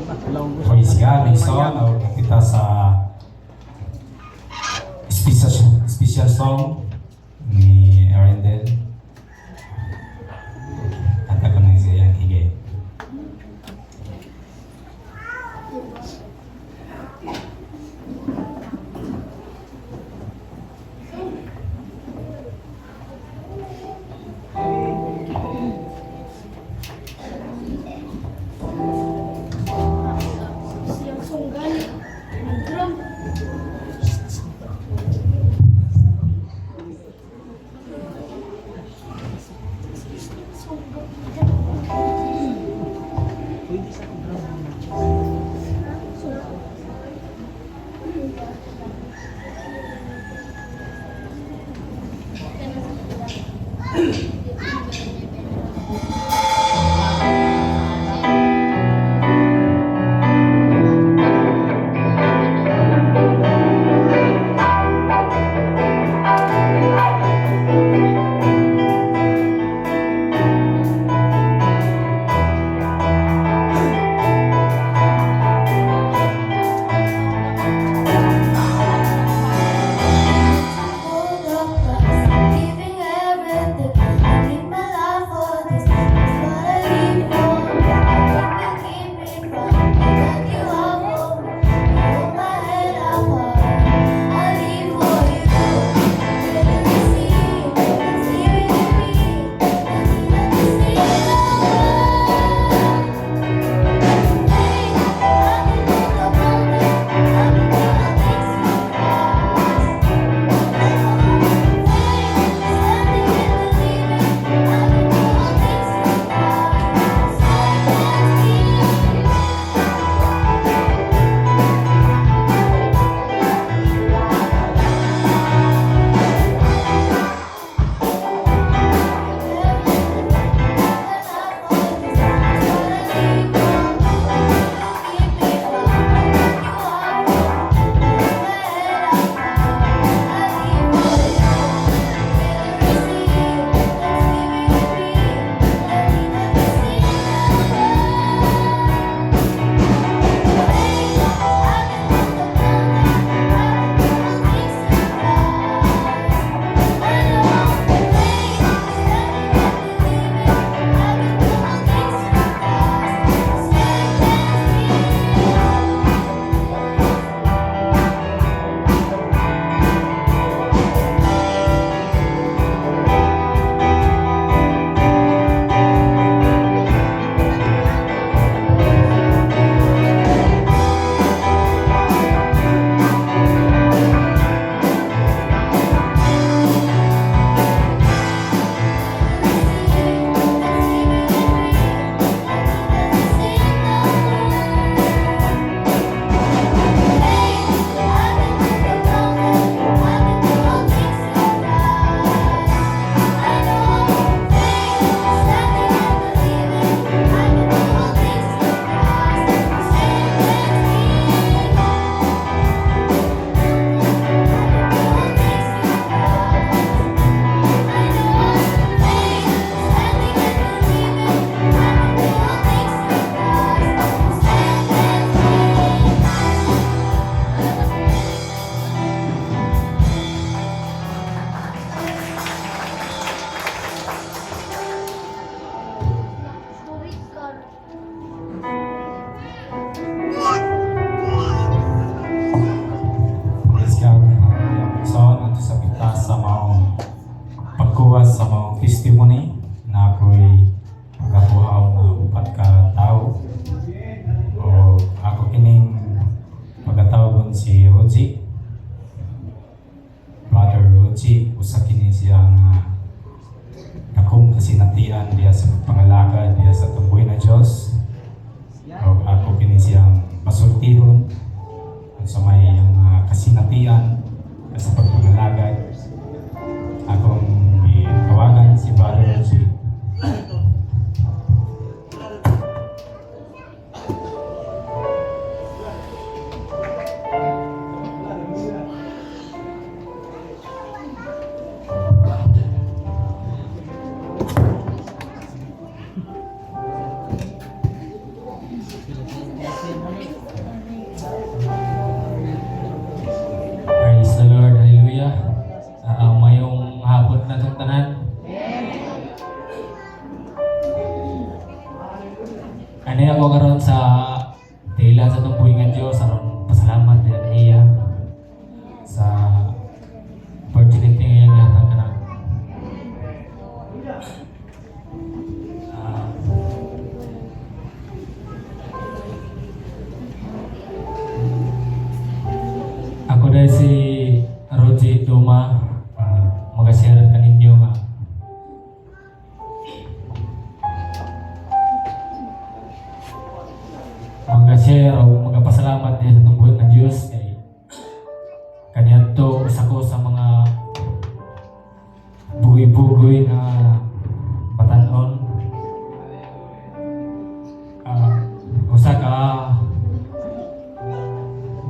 Praise God, Nixon. O kita sa special song ni Arendel. At ako na siya yung higay. Sa mga testimony na ako'y pagkabuhaw na upat ka tao o ako kining pagkatawgon si Roji, Brother Roji, usa kini siyang akong kasinatian diya sa pangalagad diya sa tumboy na Diyos o ako kini siyang masultihon sa may kasinatian sa pagpangalagad. Akong tawagan si Brother Roji. Praise the Lord, hallelujah. Mayong hapon na itong tanan. Ano ako karon sa tila sa itong buhingan Diyos, aron pasalamat din niya sa opportunity ngayon yata ka na. Ako dahil si Roji Duma, mag-share ka ninyo mag-share o magpasalamat din sa tungkol ng Diyos kay kanya to isa ko sa mga bugoy-bugoy na batanon. Usa ka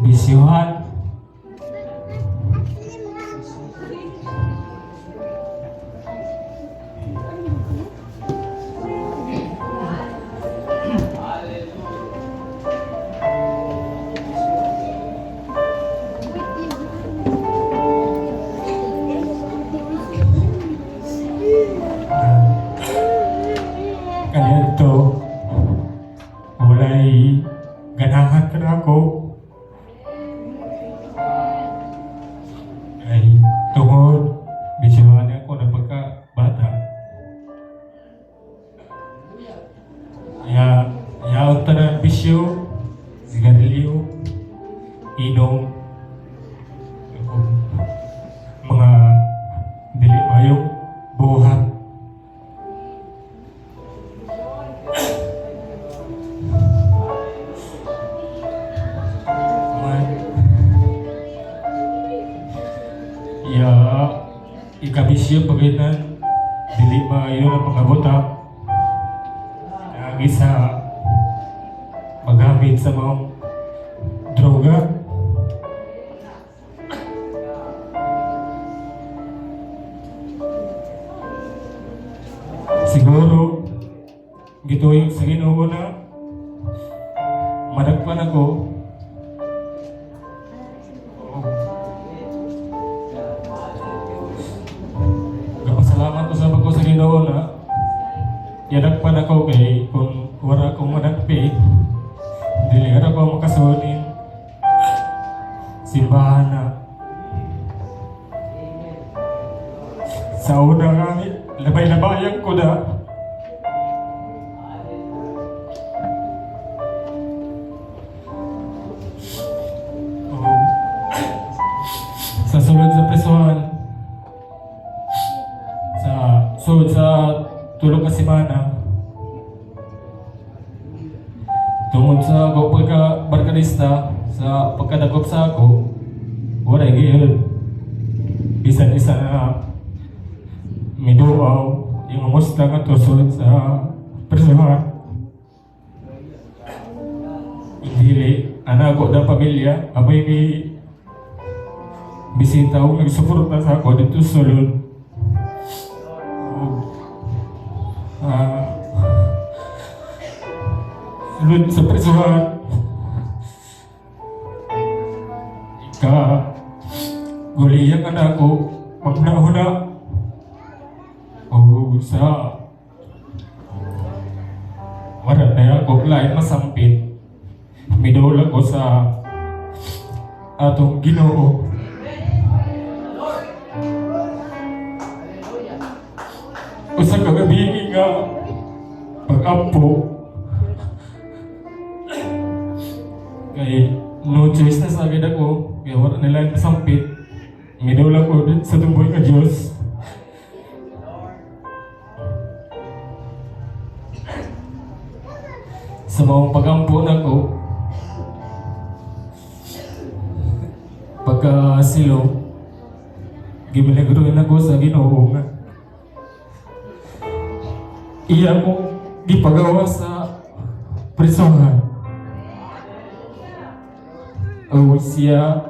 bisyuhan kanito walay ganahan ka na ako ay tungod bisyuhan ako na pagkabata yaot ta na bisyo sigarilyo inom mga dili mayong buhat. Ikabisyo pagitan dili maayo ang mga buta ang isa magamit sa mga droga siguro gituig sa Ginoo na madagpan ako. Salamat ko sa pagko sa Ginoo na yadagpan ako kay kung wala akong madagpi dili ako makasunin simbahan na sa una nga labay-labayan ko na sa sulod sa presohan sulod sa tulog ka simana tungod sa ako pagka-barkadista sa pagkadagop sa ako wala gayud bisan isa na miduaw yung musta nga to sulod sa presohan hindi anago na pamilya abay ni bisita o nagsuporta sa ako dito sulod. Sulod sa presohan guliyan ka na ako magnahuna o sa wala na ako lain masampit midula ko sa atong Ginoo. Usa ka gabi nga pag-ampo kay no choice na sa agad ako kaya wala nila masampit midula ko din sa tumboy ka Diyos. Sa mga pag-ampo na ko pagka silo giminagruin ako sa Ginoo nga iya mo gipagawa sa presohan o siya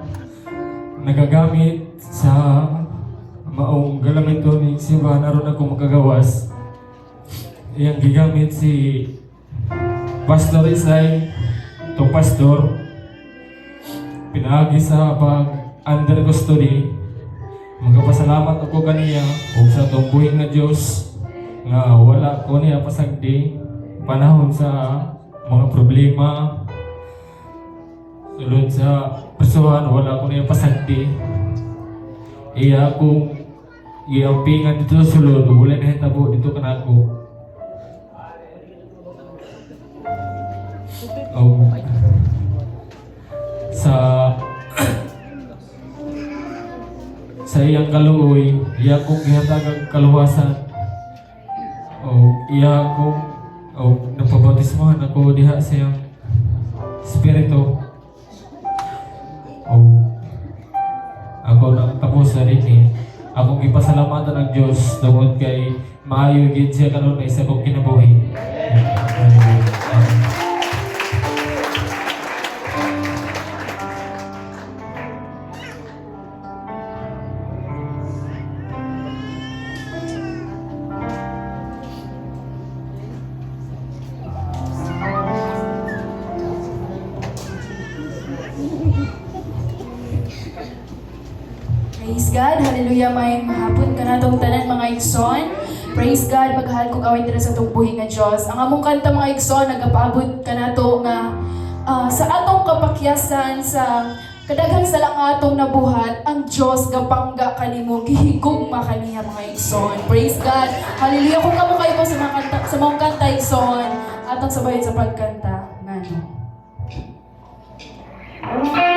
nagagamit sa maong galamito ni simbahan aron ako magagawas iyang gigamit si Pastor Isay itong pastor, pinaagi sa pag under custody. Magpasalamat ako kaniya ug sa tumbuhin nga Dios nga wala ko niya pasagdi panahon sa mga problema. Sulod sa prisuhan wala ko niya pasagdi. Iya akong iampingan dito sa sulod, wala na hitabo dito kanako. Sa iyang kaluoy, iya kong gihatag ang kaluwasan. Iya kong napabautismohan ako diha sa iyang spirito. Ako nang tapos sa rin akong ipasalamatan ng Diyos tungod kay maayo gid siya karon na isa kong kinabuhi. Praise God, hallelujah, may mahapon ka na itong tanan mga igsoon. Praise God, maghahal kong away dira sa itong buhi nga Diyos. Ang among kanta mga igsoon, nagapaabot ka na ito nga sa atong kapakyasan, sa kadaghang sa lang atong nabuhat, ang Diyos gapangga kanimo, gihigugma kaniya mga igsoon. Praise God, hallelujah, kung kamo kayo po sa mga kanta igsoon, atong sabayin sa pagkanta. Ngano? Oh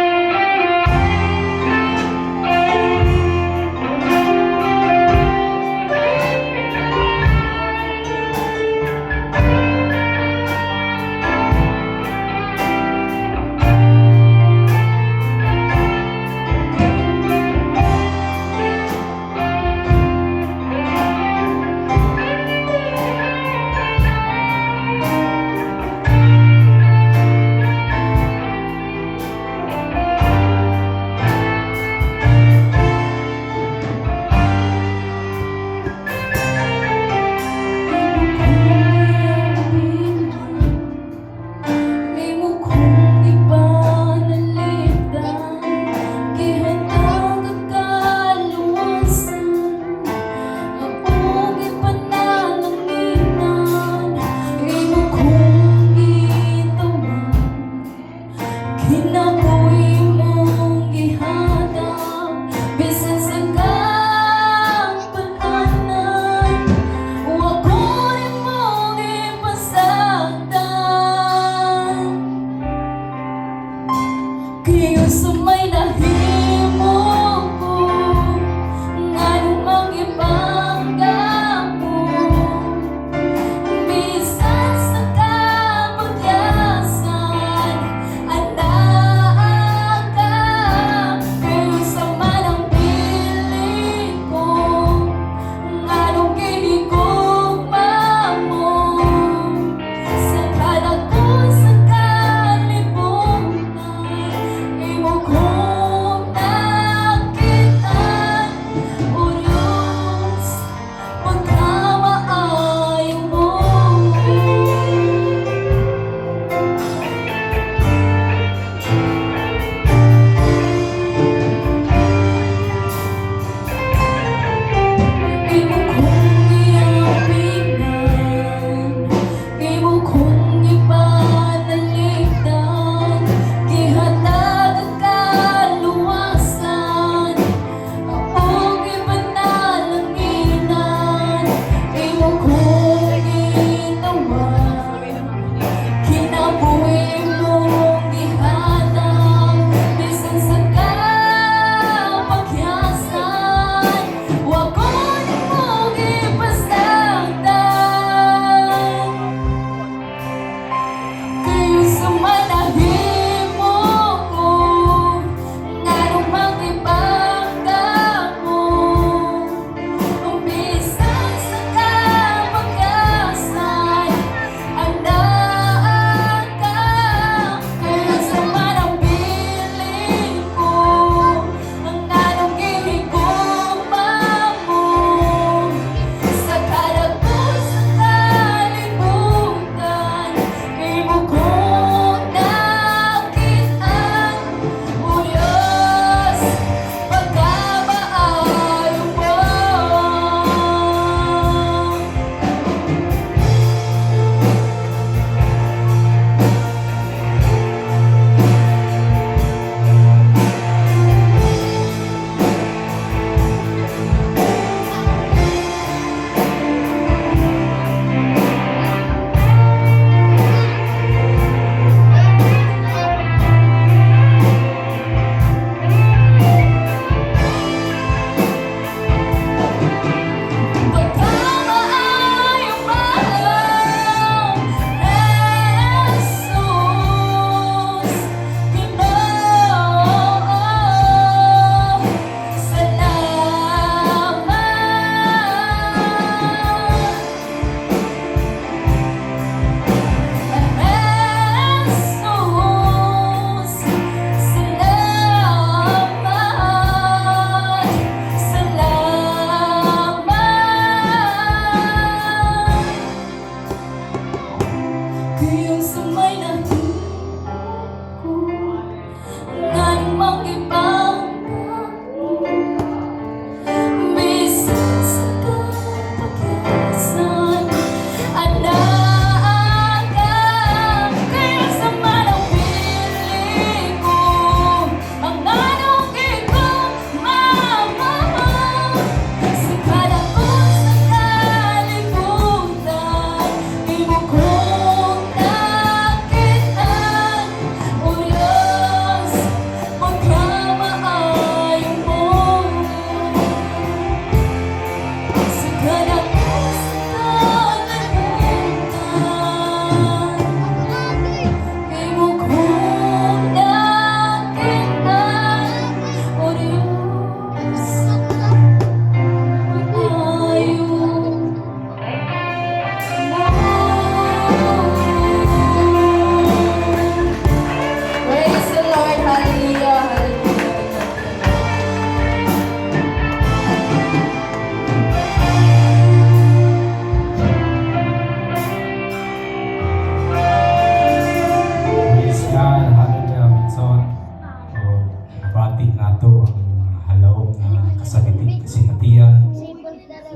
kasinatian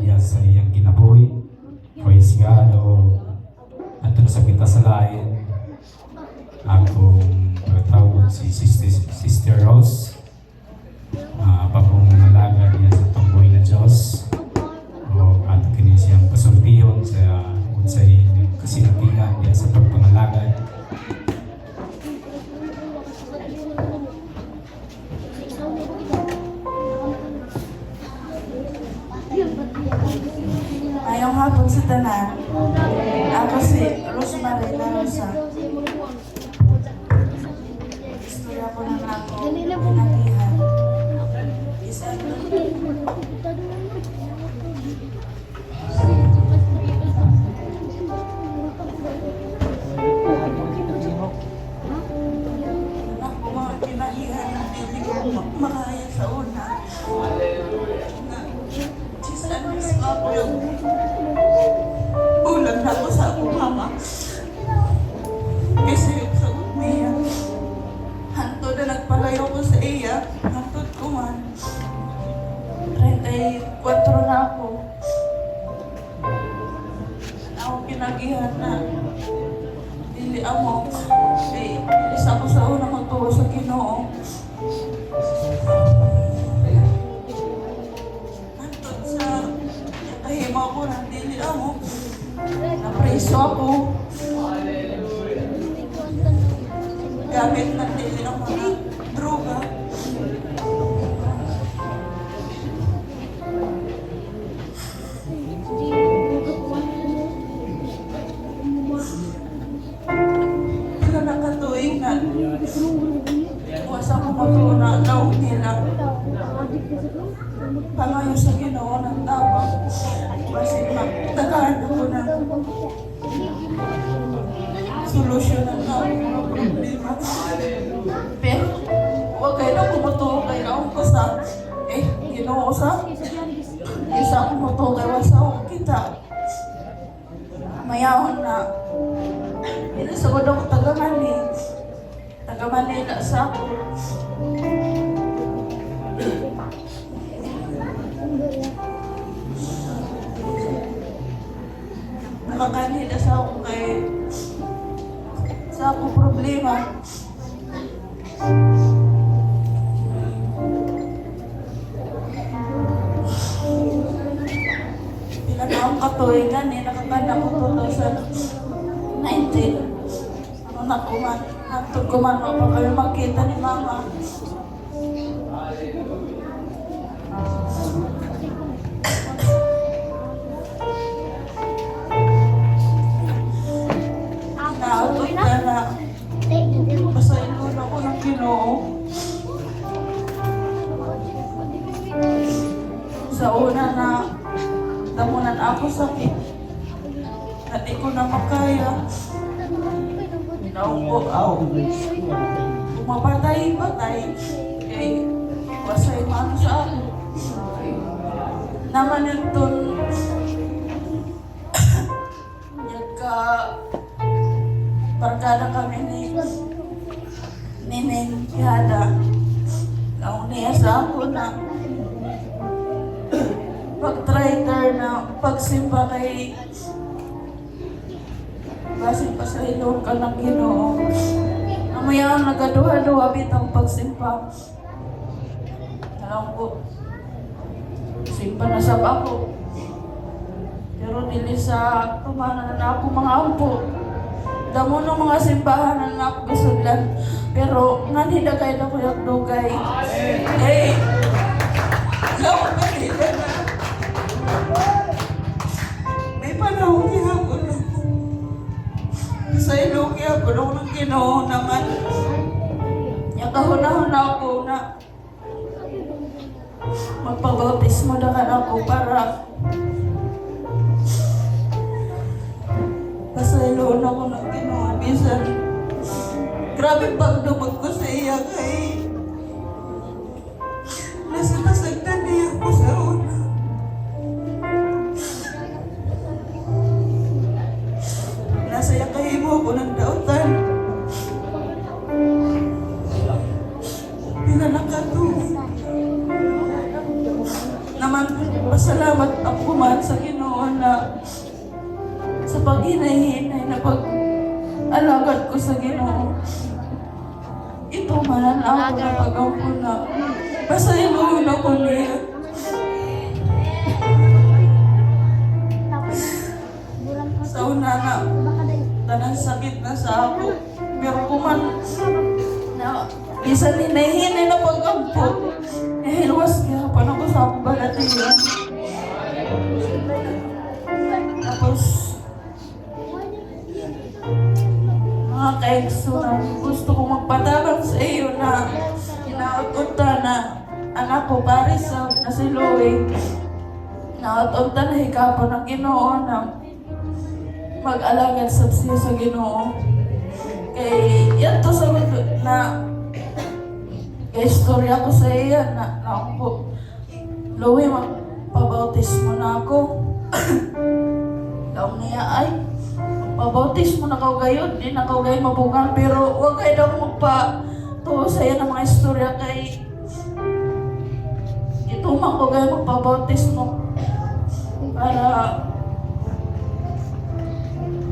diya sa iyang kinabuhi. Praise God. O ato na sa kita sa lain akong pagtawag si Sister Rose, bagong nalaga niya sa tumboy na Diyos. O ato kini siyang pasultihon sa unsay kasinatian diya sa pagpangalagad. Mayong hapon sa tanan. Ako si Rosemary na Rosa. Istorya ko ng ako pinagihan. Isang ako mga pinagihan na hindi ko makaya sa una. Sisanis ako yung ulan na ako sa akong mama. Kasi yung sa umiya. Hanto na nagpalayo ko sa iya. Hantod ko man. 34 na ako. Ako pinagihan na. Dili amo. Isa ko sa unang magtuwa sa Ginoo. Hantod sa kahimaw ko na dili amo. Napreso ako. Gamit na dili ang mga droga. Wala nakatuing na. Wasa ko matuna na nila. Pangayo sa Ginoo ng tabang. Kasi magtagaan ako ng solusyon ng mga problema. Pero huwag kayo na kumutugay na akong kusa. Ginoo sa isa kumutugay wasa akong kita. Mayahon na. Inasagod ako taga Manila sa ako. Nakakanila sa ako sa akong problema. Pila na akong katuwigan nakakanda ko 2019. Ano na kuman, hantod kuman pa kami magkita ni Mama. Naatod na pasaylo na ko ng Ginoo. Sa una na damunan ako sakit. Na di ko na makaya. Naupo. Mapatay-patay. Kaya wasay mano sa ako. Naman ito ka barkada kami ni Nining Yada. Naong niya sa ako na pag-traitor na pagsimba kay basin pa sa ilong ka ng Ginoo. Namaya ang nagaduha-duha bitang pagsimba. Alam ko, simba na sa ako. Pero dili sa tumanan na ako mga ampo. Damo ng mga simbahan na ako gasudlan. Pero nanida kayo na ko yung dugay. Ikaw ang kanila na. May panahon niya ako na. Sa ilong niya ako nung ng Ginoo naman. Yakahunahon na ako na magpabautismo na ka ako para pasayloon ako ng Ginoo. Bisan grabe pagdumag ko sa iya kay nasasagdan niya ako sa una. Nasaya kahimo ko ng dautan. Pila nakatuwi. Naman Pasalamat ako man sa Ginoo na sa paghinay-hinay na pag-alagad ko sa Ginoo. Ito man ako na pag-ampo na. Pasayloon ako niya. Sa una na, tanang sakit na sa ako. Pero kuman na isa hinay-hinay na pag-ampo. Nahilwas kaya pa na ko sa akong balatiyan. Tapos, mga kaigsunan, gusto ko magpatabang sa iyo na inaatunta na anak ko Paris na si Louie. Inaatunta na hikapan ng Ginoo na mag-alagad sa siya sa Ginoo. Kay yan to sa na kay istorya ko sa iya na ako Louie, magpabautismo na ako. Daw niya ay pabautismo na kaw gayon, di na kaw gayon mabugang, pero huwag kayo daw magpa-tuwa sa iya ng mga istorya kay itumang ko gayon magpabautismo para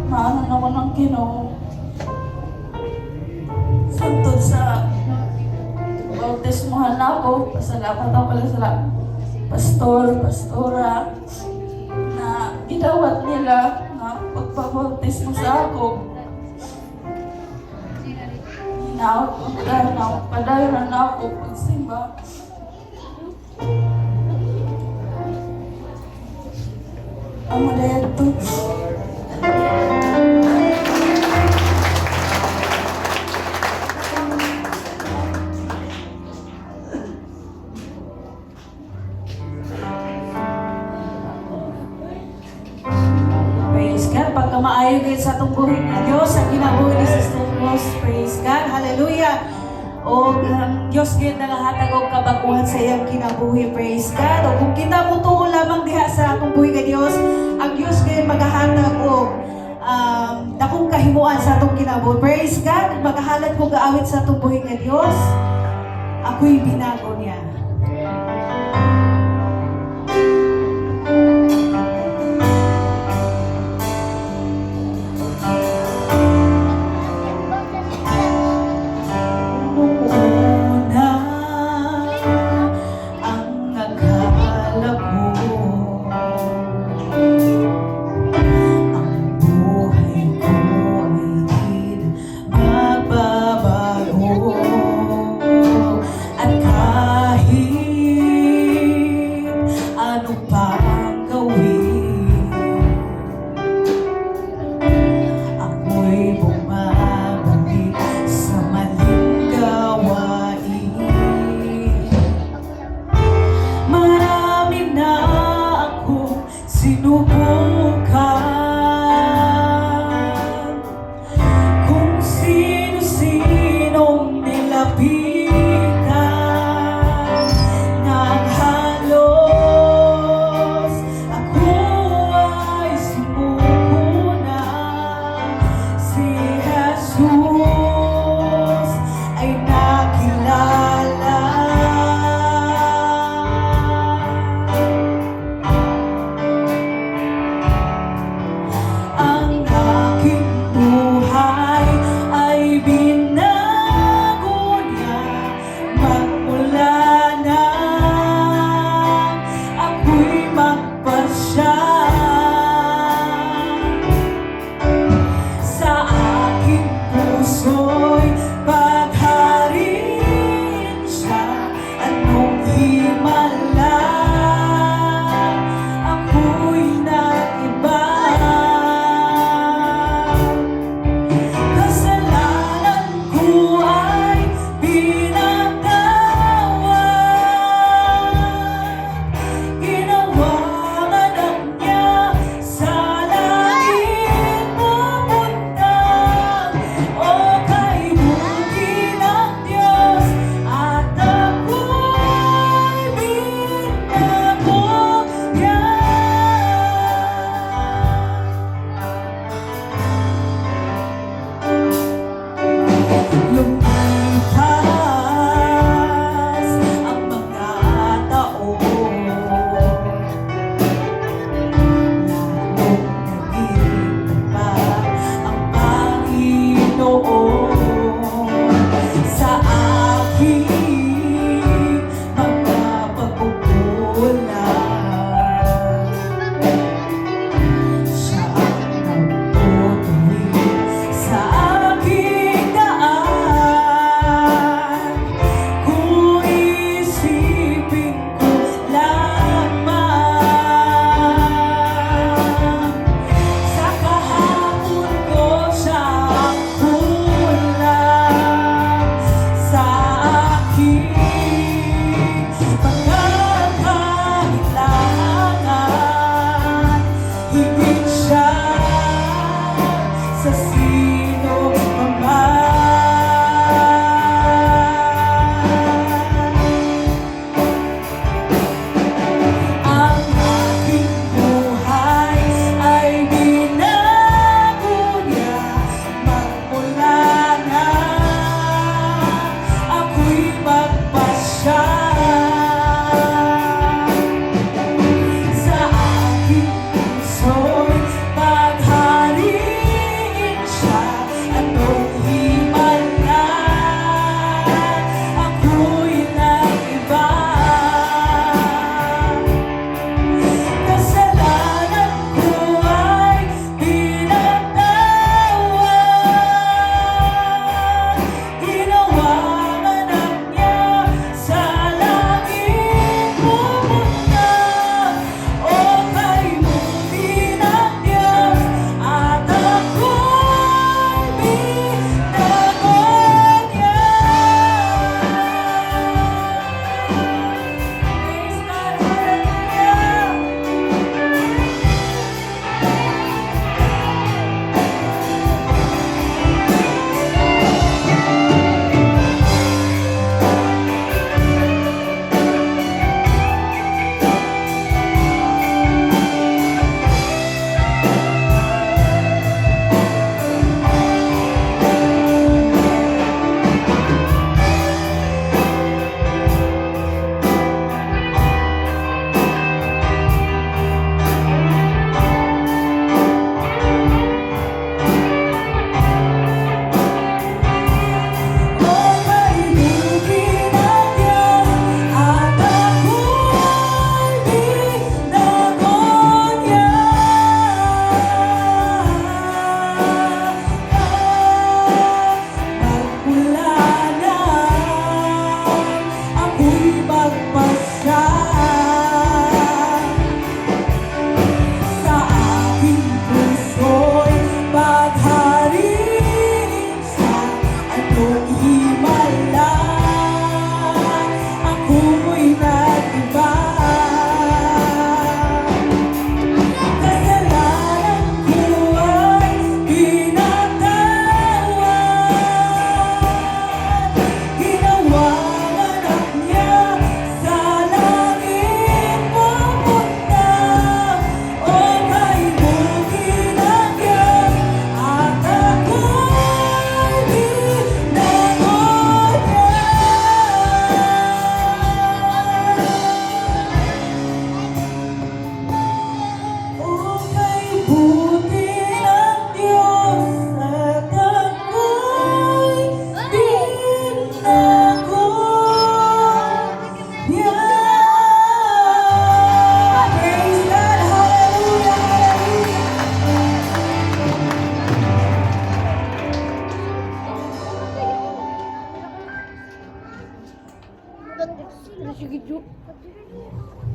maano na ko ng Ginoo. Santod sa bautismohan na ako, pasalamat ako pala sa pastora na gidawat nila na pagpabautismo sa ako. Hinautunta na ako, padayon na ako pagsimba. Amo na ito. Praise God. Pagka maayo kayo sa tungkuhin ng Diyos, ang ginabuhi ni Sister Rose, praise God. Hallelujah. O ang Diyos ngayon nalahatag og kabakuhan sa iyang kinabuhi, praise God. O kung kita mo tuo lamang diha sa atong buhi nga Diyos, ang Diyos ngayon maghahatag og dakong kahimuan sa atong kinabuhi, praise God. Maghahalad ko gaawit sa atong buhi nga Diyos, ako'y binago niya. Kahit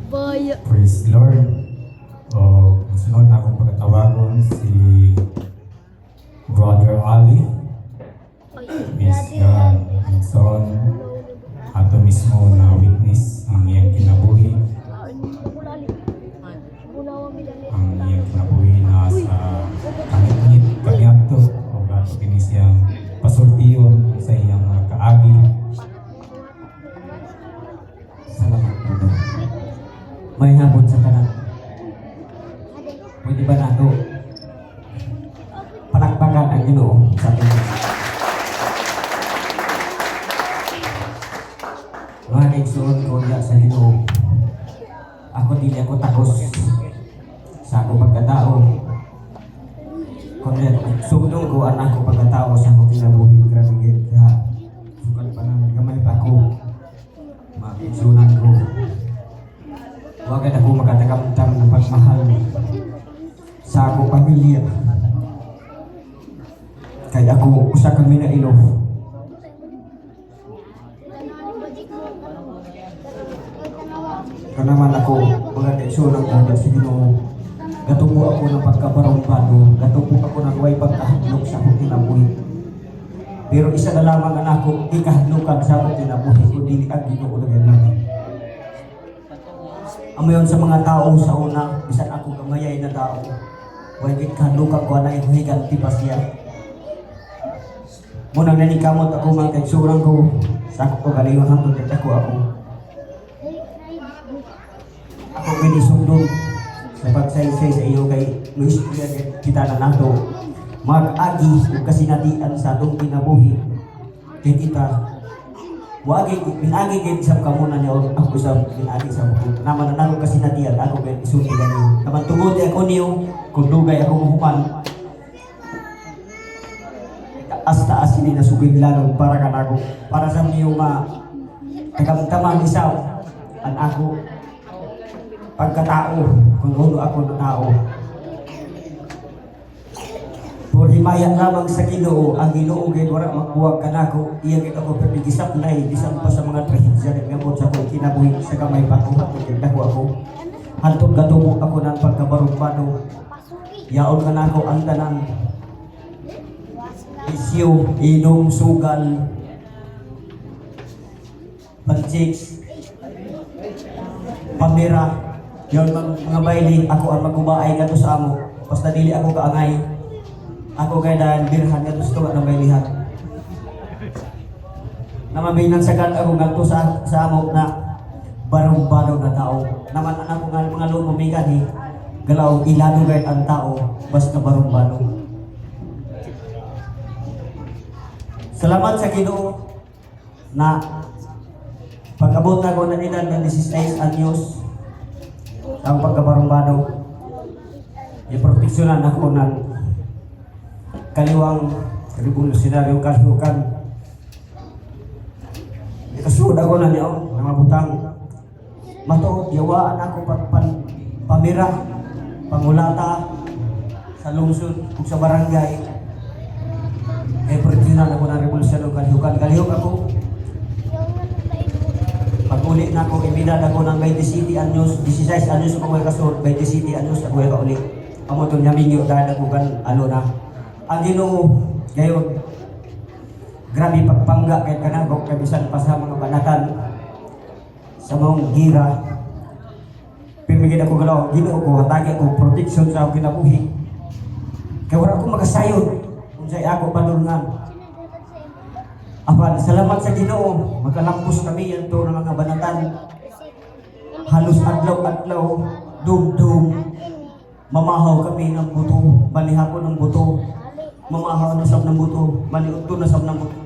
Baya. Praise the Lord. O sunod na akong pagkatawagon si Brother Ali. Praise God. Ang son, ato mismo na witness ang iyang kinabuhi. Ang iyang kinabuhi na sa kaniadto o ato kinisiyang pasultiyon sa iyang mga kaagi. Salamat po. May habot sa tanan. Pwede ba nato palakpakan ang Ginoo sa ating mga kaigsoon ko diya sa Ginoo. Ako dili ako takos sa ako pagkatao. Kundi sugdong ko anak ko pagkatao sa ako kinabuhi. Grabe gid ka. Sukat pa nang gamay pa ako. Mga kaigsunan ko. Huwag ako makatakamtam ng pagmahal sa akong pamilya. Kaya ako usa kami na ilo. Kanaman ako mga kaigsunan ko sa Ginoo. Gatubo ako ng pagkabarumpado. Gatubo ako ng way pagkahadlok sa akong kinabuhi. Pero isa na lamang ang ako ikahadlokan sa akong kinabuhi ko dili ang Ginoo lang. Amayon sa mga tao sa una, bisan ako gamayay na tao. Wagit kahadlokan ko na higanti pa siya. Munang nanikamot ako mga kaigsunan ko sa ako kagalingon hangtod ako. Ako ginisugdong sa pagsaysay sa iyo kay Luis kita na nato mag-agi ug kasinatian sa atong kinabuhi kay kita wagi pinagi gid sa kamuna niyo ako sa pinagi sa buko naman nanalo kasinatian ako kay isulti gani naman tungod ako niyo kung dugay ako mahuman taas ini nasugid lalo para kanako para sa niyo ma tagamtaman isaw ang ako pagkatao, kung uno ako na tao. Por himaya lamang sa Ginoo, ang Ginoo gid wala magbuwag kanako, iya gid ako perdigisap nay bisan pa sa mga trahedya nga gamot sa akong kinabuhi sa kamay pa ko gid ako. Hantod gatubo ako ng pagkabarumpado. Yaon kanako ang tanan. Isyo, inom, sugal, panchicks, pamira. Yon mga baili, ako ang magkubaay nga to sa amo. Basta dili ako kaangay. Ako kay dahil birhan nga to sa tuwa ng bailihan. Namabinan sa kat ako nga to sa amo na barong-barong na tao. Naman ako nga mga loob mamigan eh. Galaw, ilano kahit ang tao, basta barong-barong. Salamat sa Ginoo na pag-abot na ko na edad ng 16 anyos ang pagkabarumbado iproteksyonan ako ng kaliwang revolusionaryong kasukan. Ikasunod ako na niyo ng mabutang matuod yawaan ako pamira pangulata sa lungsod ug sa barangay. Iproteksyonan ako ng revolusionaryong kasukan. Kalihok ako pag-uli na ako, imidad ako ng 27 anyos, 16 anyos ako may kasunod, 27 anyos ako may kauli. Pamutong nyamingyo dahil ako kan, na. Ang Ginoo, gayon, grabe pagpangga kahit kanagok, kabisan pa sa mga banatan, sa mga gira. Pimigin ako galaw, Ginoo ko, hatagi ako, protection sa akong kinabuhi. Kaya wala akong magasayon, kung sa'y ako panulungan. Apan, salamat sa Ginoo, magkalampos kami yan to ng mga banatan. Halos adlaw-adlaw, dum-dum, mamahaw kami ng buto, balihapon ng buto, mamahaw na sab ng buto, maliuto na sab ng buto.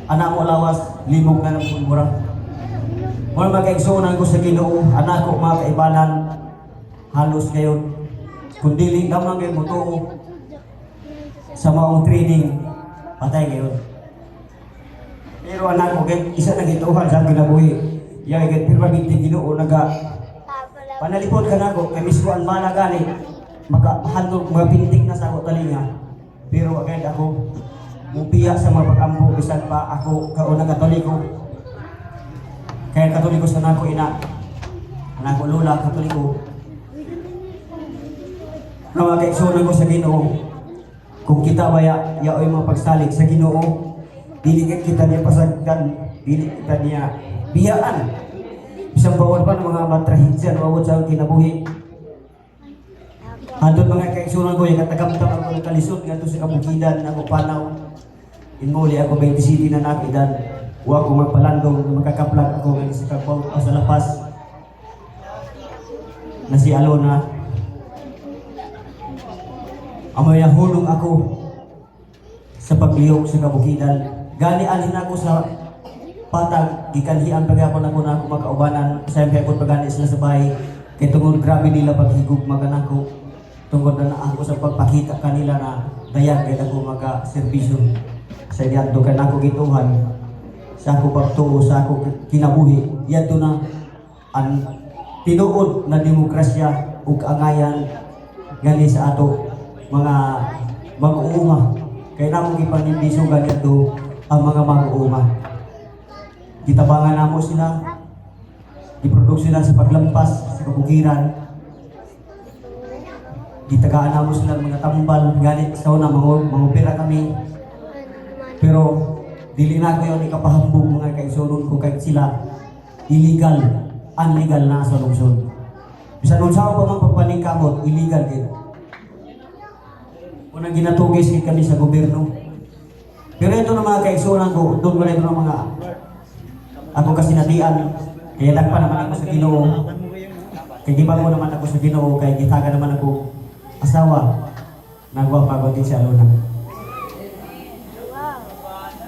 Anak mo lawas, limog na ng pulbura. Mula magkaigsunan ko sa Ginoo, anak ko mga kaibanan, halos ngayon, kung dili gamang kayo buto sa maong training, patay ngayon. Pero anak ko, isa na gituhan sa kinabuhi. Yang ikat pirma binti Ginoo naga panalipod ka na ko, kay mismo ang mana gani, makahandog mga pintik na sa ako talinga. Pero agad ako, mupiya sa mga pag-ampo, bisan pa ako kauna katoliko. Kaya katoliko sa nako ina, nako lula katoliko. Na mga kaigsunan ko sa Ginoo, kung kita baya yaoy mga pagsalig sa Ginoo, dili kita niya pasagdan, dili kita niya biyaan. Isang bawal pa ng mga matrahidyan, mawad sa akong kinabuhi. Andun mga kaigsunan ko, yung katagamtam ako ng kalisod, nga to sa kabukidan, ako panaw. Inmuli ako 27 na nakidan. Huwag ko magpalandong, magkakaplag ako ng sa kagbaw o sa lapas. Na si Alona. Amoy nahulong ako sa pagliyok sa kabukidan. Gani alin ako sa patag, gikanhian pagapon ako na ako makaubanan. Siyempre ako pagani sila sa bahay. Kaya tungod grabe nila paghigugma ka na ako. Tungod na ako sa pagpakita kanila na dayag kaya ako maka-servisyo. Sa diyanto ka na ako gituhan. Sa ako pagtuo, sa ako kinabuhi. Yan na ang tinuod na demokrasya ug kaangayan gani sa ato mga mag-uuma. Kaya na akong ipanindisugan ito ang mga mag-uuma. Gitabangan na mo sila, iproduce sila sa paglampas, sa kabukiran. Gitagaan na mo sila mga tambal, ganit sa una, mangupira kami. Pero, dili na ko yun ikapahambog mga kaigsunon ko kahit sila illegal, unlegal na sa lungsod. Bisan nun sa ako pa mang pagpaningkamot, illegal kayo. Unang ginatugis kami sa gobyerno. Pero ito na mga kaigsunan ko, doon wala ito ng mga ako kasinatian, kaya nagpa naman ako sa Ginoo. Kaya giba ko naman ako sa Ginoo, kaya gitaga naman ako asawa. Nagwapagod din si Alona.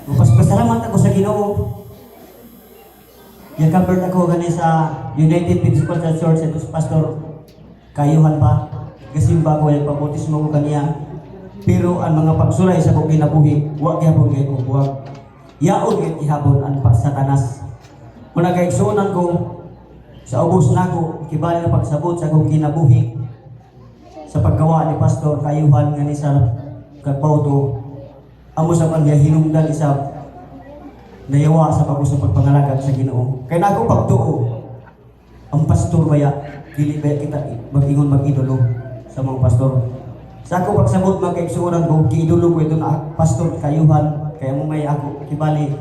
Pasalamat ako sa Ginoo. Yakabert ako gani sa United Pentecostal Church, ito si Pastor Kayuhan pa. Kasimba ko, yung pabutismo ko kaniya. Pero ang mga pagsulay sa kong kinabuhi, huwag ihapon kayo kong buwag. Yaon kayo ihapon ang Satanas. Kung nagkaigsunan ko, sa ubos na ko, kibali na pagsabot sa kong kinabuhi, sa paggawa ni Pastor Kayuhan nga ni sa Kagpauto, amo sa kanya hinungdan isa nayawa sa pagpangalagad sa Ginoo. Kaya na ako pagtuo, ang pastor baya, dili ba kita mag-ingon mag-idolo sa mga pastor. Sa ako pagsabot mga kaigsunan ko, giidolo ko ito na Pastor Kayuhan, kaya mo may ako kibali.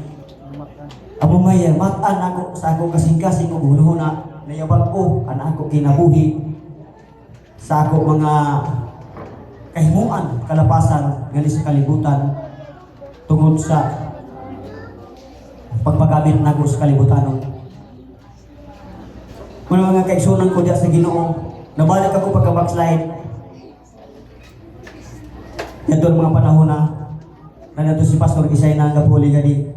Amo may matan ako sa ako kasing-kasing ko hunahuna, nayabag ko, ana ako kinabuhi sa ako mga kahimuan, kalapasan, gali sa kalibutan, tungod sa pagpagamit na ko sa kalibutan. Mga kaigsunan ko diya sa Ginoo, nabalik ako pagka-backslide. Yan doon mga panahon na nato si Pastor Isay na gapuli gani.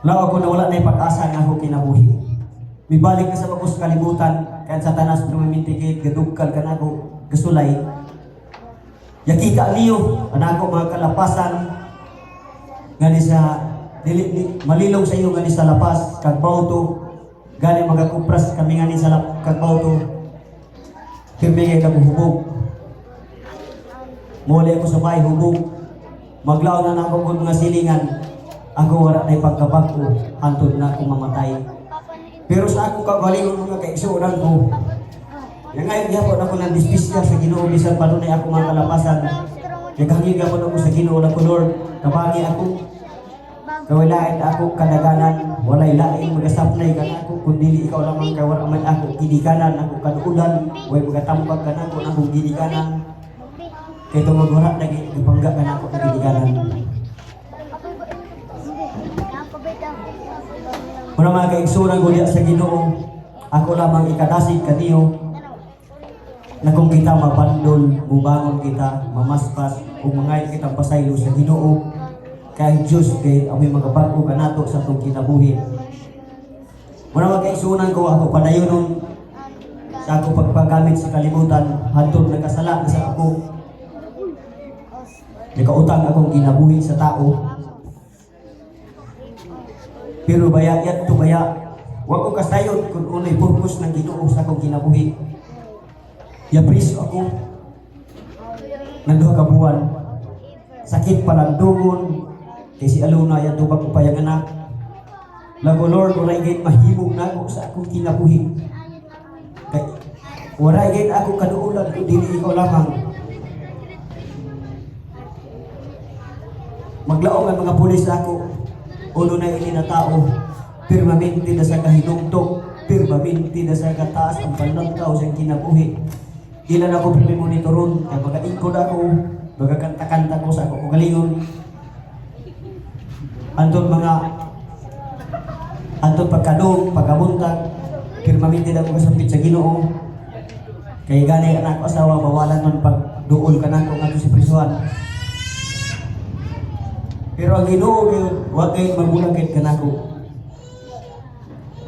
Lawa ko na wala na pag-asa nga ako kinabuhi. Mibalik ka sa pagkus kalibutan, kaya Satanas pinamintigit, gadugkal ka na ako, gasulay. Yakita niyo, anako mga kalapasan, gani sa, malilong sa iyo gani sa lapas, kagbauto, gani magakupras kami gani sa kagbauto, kirmigay ka buhubog. Muli ako sa bahay, hubog. Maglaw na ako kung mga silingan. Ako wala na ipagkabag ko. Hantod na ako mamatay. Pero sa ako kagalingon mga kaigsunan ko. Yang ngayon gihapon ako ng dispisya sa Ginoo. Bisan pa nun ay ako mga kalapasan. Nagahangig ako sa Ginoo na ko, Lord. Kabangi ako. Kawilain ako kadaganan. Walay laing magasaplay ka na ako. Kundi ikaw lamang kawaraman ako. Gidikanan ako kanuulan. Huwag magatambag ka na ako ng gidikanan. Kaya tungod wala lagi ipangga ka na ako ng gidikanan. Muna mga kaigsunan ko diya sa Ginoo, ako lamang ikadasig kaniyo na kung kita mabandol, bubangon kita, mamaspas, kung mangay kitang pasaylo sa Ginoo, kahit Diyos, kahit amoy mga bago ka nato sa itong kinabuhi. Muna mga kaigsunan ko, ako padayonon sa ako pagpagamit sa kalibutan, hantod nagkasala sa ako. Nakautang akong kinabuhi sa tao. Pero baya yan to baya, huwag ko kasayon kung unay purpose ng Ginoo sa akong kinabuhi. Yapriso ako ng 2 ka buwan. Sakit palandungon, kay si Alona yan to bagong payang anak. Lago Lord, wala gayud mahimog nako sa akong kinabuhi. Kay wala gayud ako kaduulan kung dili ikaw lamang. Maglaong ang mga pulis ako. Ulo na ini na tao. Permanente na sa kahinungtok. Permanente na sa kataas ang panlantaw sa kinabuhi. Ilan ako pinimonitoron. Kaya mag-ingkod ako. Magkakanta-kanta ko sa ako kagalingon. Anton pagkadong, pagkabuntag. Permanente na ako kasampit sa Ginoo. Kaya gani anak ko asawa, mawalan man pag duol ka na ako nga sa prisuhan. Pero ang Ginoo wag kay magulangkit kanako.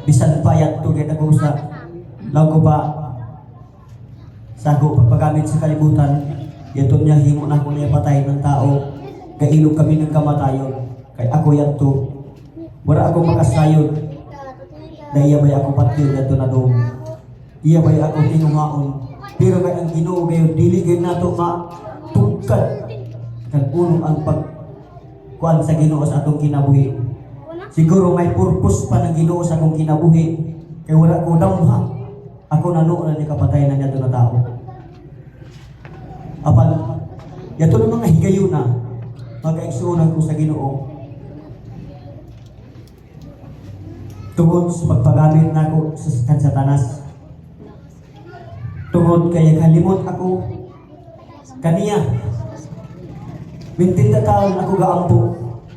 Bisan payat to kay ako sa lago pa sago pagpagamit sa kalibutan. Yato niya himo na ko niya patay ng tao. Kailog kami ng kamatayon. Kay ako yanto. Wala ako makasayod. Dahil bay ako patil yato na doon. Iya bay ako tinungaon. Pero kay ang Ginoo gayon dili gid nato matugkad kan uno ang kuan sa Ginoo sa atong kinabuhi. Siguro may purpose pa ng Ginoo sa akong kinabuhi. Kaya wala ko damha. Ako nanuo na ni kapatay na niya na tao. Apan, yato ng mga higayon na mag-aigsuunan ko sa Ginoo. Tungod sa pagpagamit na ako sa Satanas. Tungod kaya kalimot ako kaniya. 20 taon ako gaampo,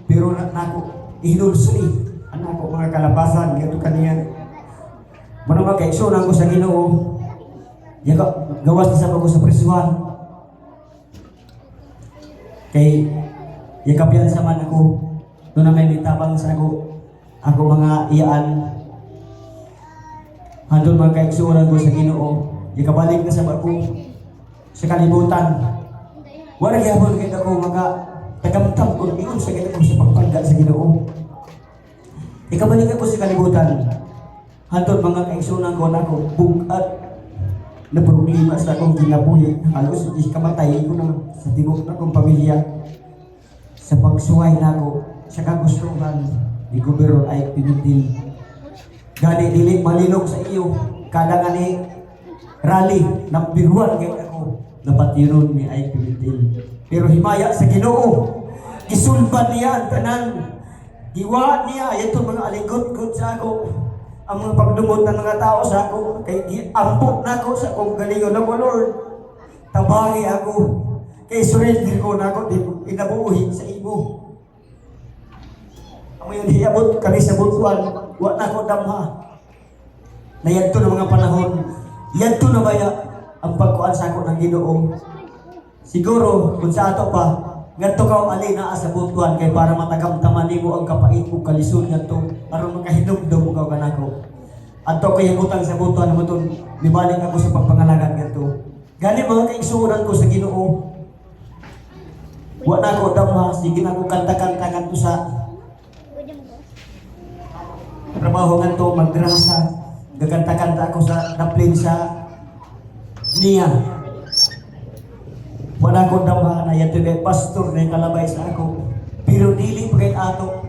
pero nako ihilulsuli anak ko mga kalabasan gato kaniya. Mano magkaigsunan ko sa Ginoo. Gawas sa ako sa prisuhan. Kay yakapyan sa man ako. Doon na may mitabang sa ako mga iyaan. Handol magkaigsunan ko sa Ginoo. Yakabalik na sa ako sa kalibutan. Wala gyapon kay ako maka tagamtam ko ingon sa Ginoo sa pagpangga sa Ginoo. Ikabalik ako sa kalibutan. Hantod mga kaigsunan ko nako bugat na problema sa akong kinabuhi. Halos di kamatay ko na sa tibok na akong pamilya. Sa pagsuway nako sa kagustuhan ni Gobernador ay pinitin. Gani dili malilog sa iyo kada nga ni rally na biruan kay ako napatiron ni ay pinitin. Pero himaya sa Ginoo gisulban niya ang tanan. Giwa niya ito mga aligot-gut sa ako. Ang mga pagdumot ng mga tao sa ako, kay ampot na ako sa akong galingon ng Lord. Tabangi ako, kay surrender ko na ako, di inabuhi sa imo. Ang yun hiyabot kami sa butuan, wa na ako damha. Na yadto ng mga panahon, yadto na baya ang pagkuan sa ako ng Ginoo. Siguro, kung sa ato pa, ngadto ka alina sa butuan kay para matagamtaman nimo ang kapait ug kalisod ngadto aron makahinumdum ka kanako. Adto kay butang sa butuan moton mibalik ako sa pagpangalagan ngadto. Gani mga kaigsuonan ko sa Ginoo. Wa na ko damha sige na ko kanta-kanta ngadto sa trabaho ngadto magdrasa. Gaganta-kanta ako sa naplin sa niya. Wala ko damha na yato kay pastor na kalabay sa ako. Pero dili pa kay ato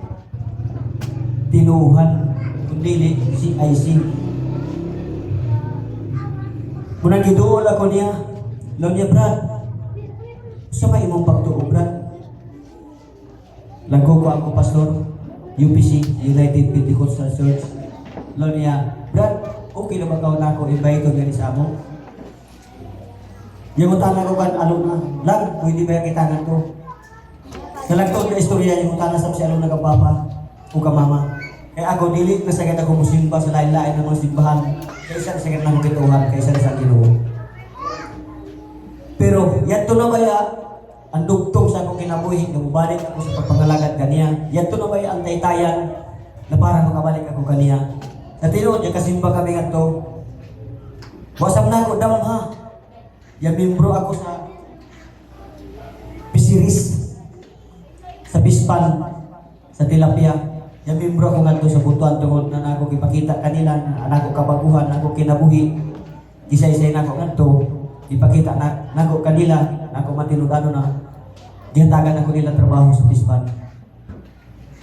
tinuhan kundi si IC. Muna giduol ako niya. Law niya, Brad. Sa may imong pagtuo, Brad. Lago ko ako pastor UPC, United Pentecostal Church. Law niya, Brad, okay na ba na ako invite ko gani sa amo? Yung utana ko kan alon na. Lang, pwede ba yung kitangan ko? Nalagtod na istorya yung utana sa si alon na kapapa o kamama. Kaya ako, dili na sagad ako musimba sa lain-lain ng mga simbahan. Kaysa na sagad na makituhan, kaysa na sa Ginoo. Pero, yato na baya ang dugtong sa akong kinabuhi, na mubalik ako sa pagpangalagat kaniya. Yato na baya ang taytayan na parang makabalik ako kaniya. Sa tinuod, yung kasimba kami nga to. Wasam na ako, damha. Yung membro ako sa Pisiris, sa Pispan, sa Tilapia. Yung membro ako nga sa butuan tungod na ako ipakita kanila na ako kabaguhan, ako kinabuhi. Isa-isay na ako nga ipakita na ako kanila na ako matinudano na gihatagan ako nila trabaho sa Pispan.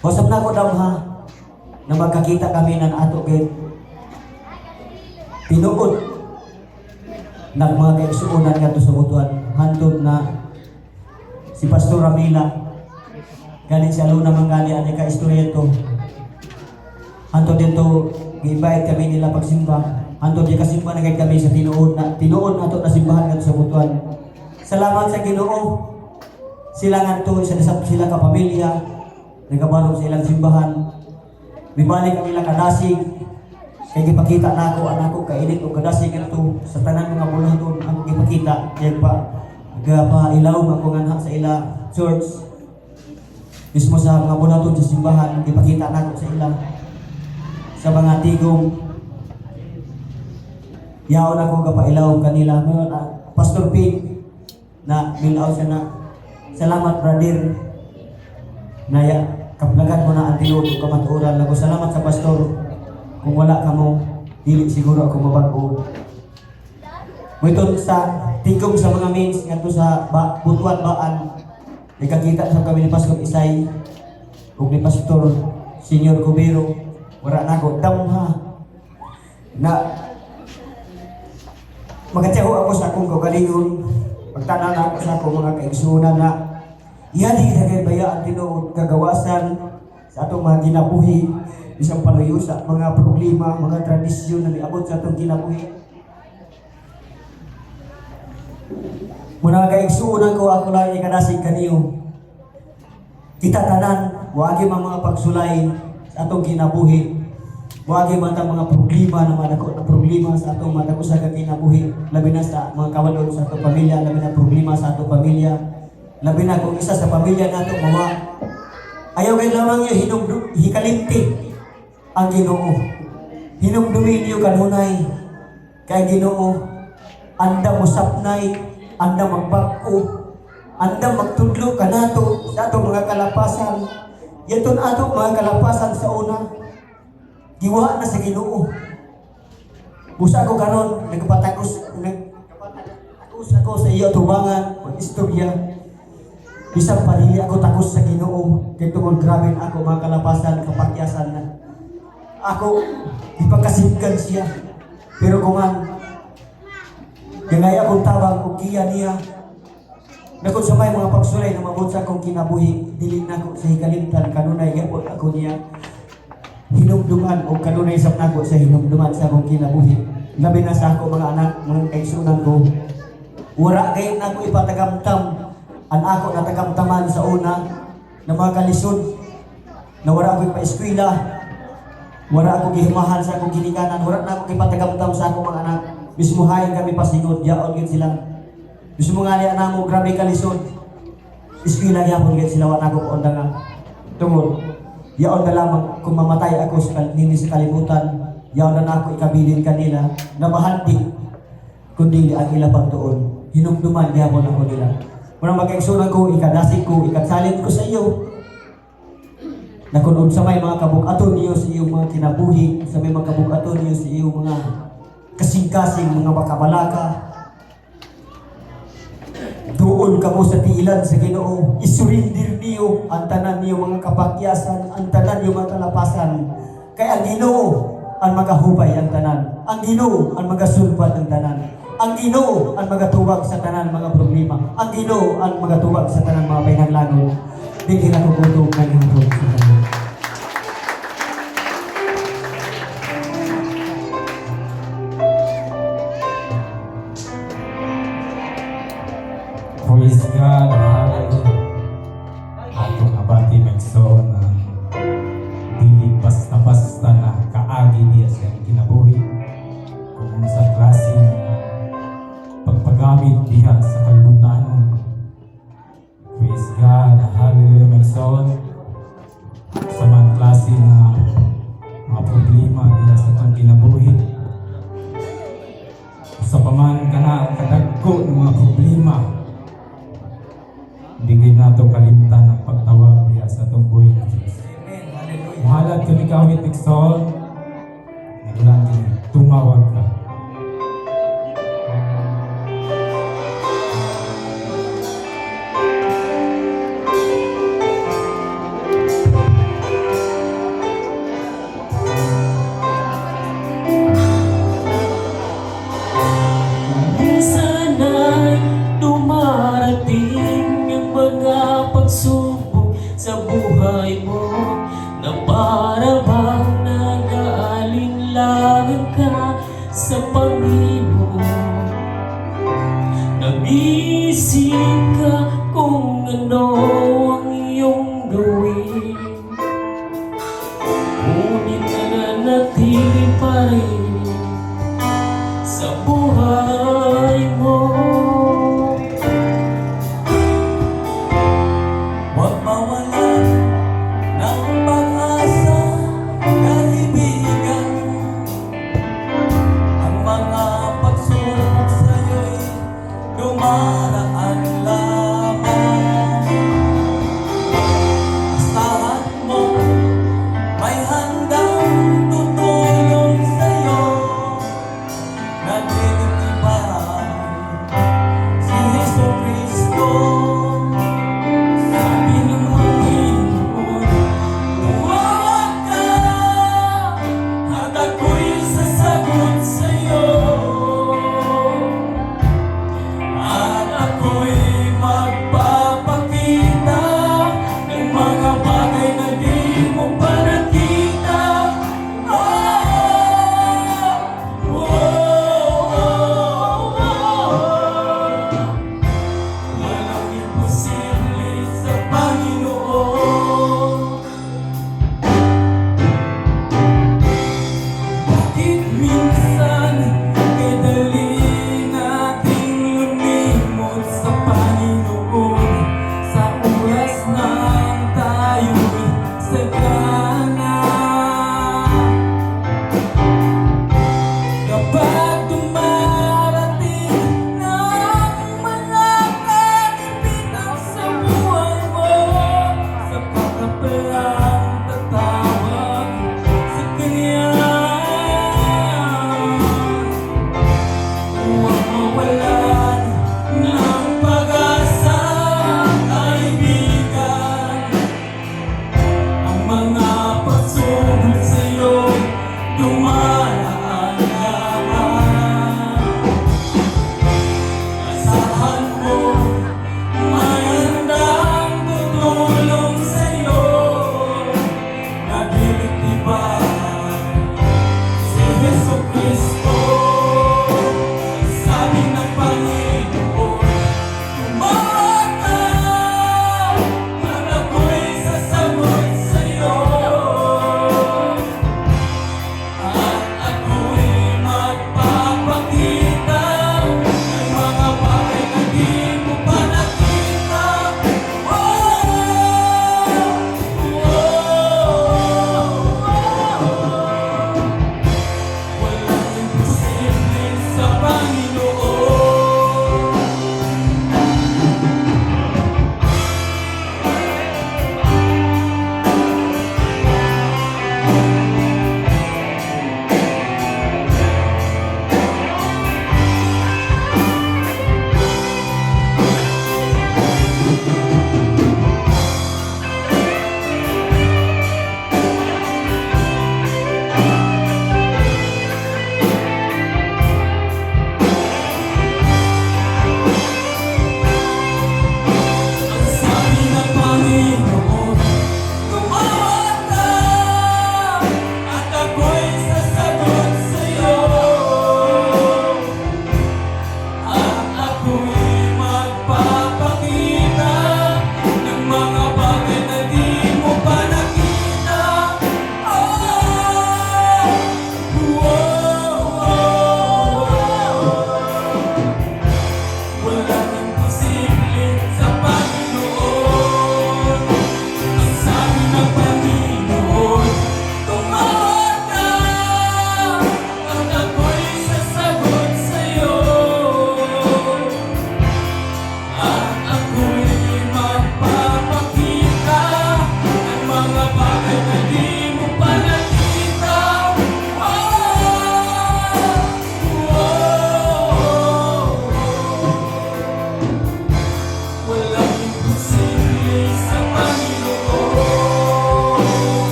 Wasap na ako daw ha. na magkakita kami ng ato gid tinuod na mga kaigsuonan nga sa butuan hantod na si Pastor Ramila galing sa Luna Mangali ani ka istorya to hantod dito gi-invite kami nila pagsimba hantod di kasimba na gid kami sa tinuod nato na simbahan ngadto sa butuan. Salamat sa Ginoo sila ngadto sila ka pamilya nagabalog sa ilang simbahan mibalik ang ilang kadasig kay gipakita nako anako kainit og kadasig ngadto sa tanan mga bulaton ang gipakita kay ilaw ako nga sa ila church mismo sa mga bulaton sa simbahan gipakita nako sa ila sa mga tigong yaon ako gapailaw kanila Pastor Pig na bilaw siya na salamat brother na kaplagan mo na ang tinuod ug kamatuoran lago salamat sa pastor kung wala ka mo dili siguro ako mabago Muton sa tigom sa mga means ngadto sa butuan baan nakakita sa kami ni Pastor Isay ug ni Pastor Senior Cubero wala na ko damha na magatiyaw ako sa akong kaugalingon pagtanan ako sa akong mga kaigsuonan na iyali dagay baya ang tinuod kagawasan sa atong mga kinabuhi isang paluyo sa mga problema mga tradisyon na miabot sa atong kinabuhi. Muna kaigsuonan ko ako lang ikadasig kaniyo kita tanan wagi mga pagsulay sa atong kinabuhi wagi man ta mga problema na madako na problema sa atong madako sa kinabuhi labi na sa mga kawalon sa atong pamilya labi na problema sa atong pamilya labi na kung isa sa pamilya nato mama ayaw kay lamang niyo hikalimti ang Ginoo hinumdumi niyo kanunay kay Ginoo anda musapnay anda magbako anda magtudlo kanato sa atong mga kalapasan yaton ato mga kalapasan sa una giwa na sa Ginoo busa ko karon nagpatakos ako sa iyo tubangan o istorya bisang padili ako takos sa Ginoo kay tungod grabe ako mga kalapasan kapakyasan na ako ipagkasigkan siya pero kuman kaya akong tawag o kiya niya nakon sa may mga pagsulay na mabot sa akong kinabuhi dili na ko sa hikalimtan kanunay gapon ako niya hinumduman o kanunay sa nako sa hinumduman sa akong kinabuhi labi na sa ako mga anak mga kaigsuonan ko wala kayo na ako ipatagamtam ang ako natagamtaman sa una na mga kalisod na wala ako ipa-eskwela wala ako gihimahan sa akong ginikanan wala na ako ipatagamtam sa akong mga anak mismo hain kami pasigod yaon gid sila mismo nga niya namo grabe kalisod eskwela yapon gid sila wala ako onda nga tungod yaon na lamang kung mamatay ako sa kalibutan yaon na ako ikabilin kanila na mahanti kundi ang ila pagtuon hinumduman yapon ako nila muna magkaigsuonan ko ikadasig ko ikatsalin ko sa iyo na kung sa may mga kabuk-aton niyo sa iyong mga kinabuhi sa may mga kabuk-aton niyo sa iyong mga kasing-kasing mga makabalaka doon ka mo sa tiilan sa Ginoo isurindir niyo ang tanan niyo mga kapakyasan ang tanan niyo mga kalapasan kay ang Ginoo ang magahubay ang tanan ang Ginoo ang magasulbad ang tanan ang Ginoo ang magatuwag sa tanan mga problema ang Ginoo ang magatuwag sa tanan mga pinaglanon di kinakugutong ng hapon sa tanan. Praise God, hallelujah. Atong abati magsoon na dili basta-basta na kaagi niya sa kinabuhi kung sa klase pagpagamit diha sa kalibutan. Praise God, hallelujah magsoon sa mga klase na mga problema diha sa atong kinabuhi sa paman kana kadagko ng mga problema hindi nato kalimtan ang pagtawag niya sa itong buhay ng Diyos. Mahalad kami kawit Nixon, naglantin, tumawag ka. sa Panginoon. Nag-iisip ka kung ano ang iyong gawin, ngunit nananatili pa rin sa buhay mo. Huwag mawalan ng pag-asa, kaibigan. Ang mga pagsubok sa'yo'y dumaraan lamang. Asahan mo, may handang tutulong sa'yo.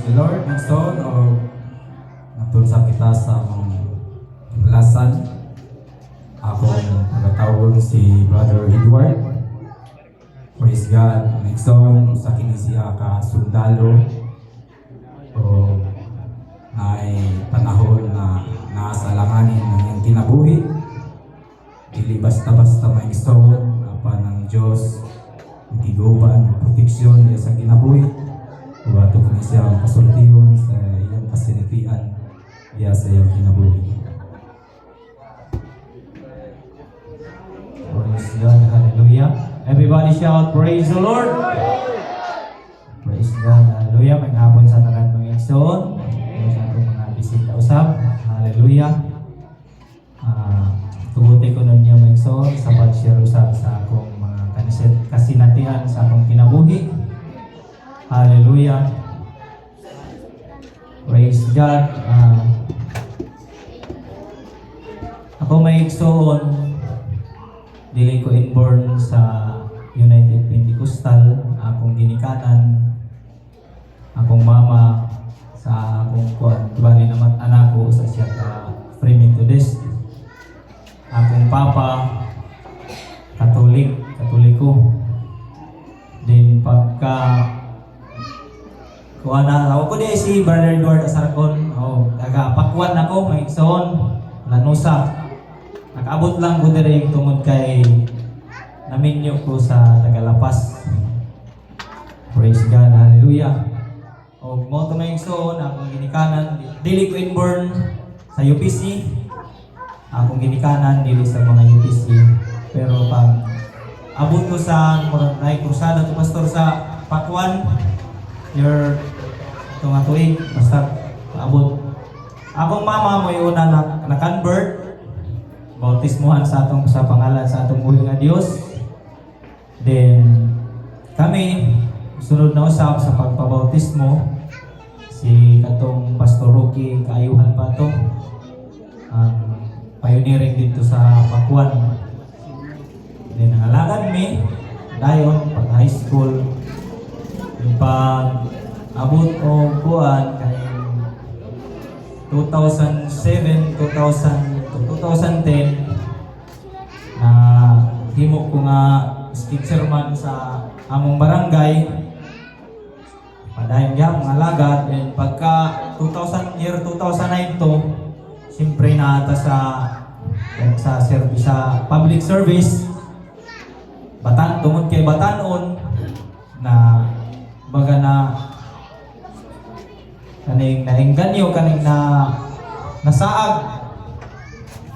the Lord, my son, o natulsa kita sa lasan. Akong nagatawag si Brother Edward. Praise God, my son, sa kini siya ka sundalo. O ay panahon na nasa alanganin ng iyang kinabuhi. Dili basta-basta may son, apa ng Diyos, giguban, proteksyon niya sa kinabuhi. Wato ko siya pasultiyon sa iyang kasinitian niya sa iyang kinabuhi. Praise God, hallelujah. Everybody shout, praise the Lord. Praise God, hallelujah. Maghapon sa tanan mga igsoon. Sa atong mga bisita usab. Hallelujah. Tuguti ko nun niyo mga igsoon sa pag-share usab sa akong mga kasinatian sa akong kinabuhi. Hallelujah. Praise God. Ako may igsoon, dili ko inborn sa United Pentecostal. Akong ginikanan, akong mama sa akong kuan, bali naman anak ko sa siya ka Free Methodist. Akong papa Katoliko. Then pagka kuan na ako di si Brother Edward Asarcon, taga Pakwan ako, may igsoon, Lanusa. Nakaabot lang ko diri tungod kay naminyo ko sa Tagalapas. Praise God, hallelujah. O mo to may igsoon, akong ginikanan, dili ko inborn sa UPC. Akong ginikanan dili sa mga UPC. Pero pag abot ko sa Moranay Cruzada to pastor sa Pakwan, your itong atuig, basta abot. Akong mama mo yung una na convert, bautismuhan sa atong sa pangalan sa atong buhi nga Dios. Then kami sunod na usab sa pagpabautismo si katong Pastor Rocky kaayuhan pa to, pioneering dito sa Pakwan. Then nangalagad mi dayon pag high school, yung pag abot o kuan kay 2007, 2010 na himo ko nga skitserman sa among barangay. Padayon gyud mga alagad, and pagka 2009 to, siyempre naata sa service, sa public service, tungod kay batanon na baga na kaning naengganyo, kaning nasaag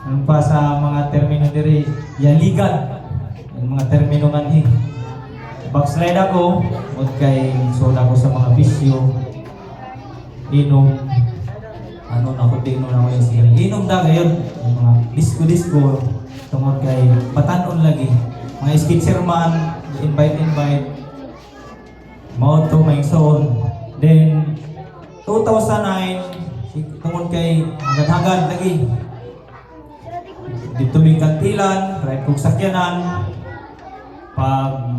ano pa sa mga termino diri yaligan, yung mga termino manhi. Backslide ako ug kay soda ko sa mga bisyo, inom, ano na ko tino na ko yung inom da gayon, yung mga disco tungod kay batanon lagi, mga skitserman, invite mao to may soon. Then 2009 tungod kay hagad-hagad lagi dito may kantilan, right kong sakyanan. Pag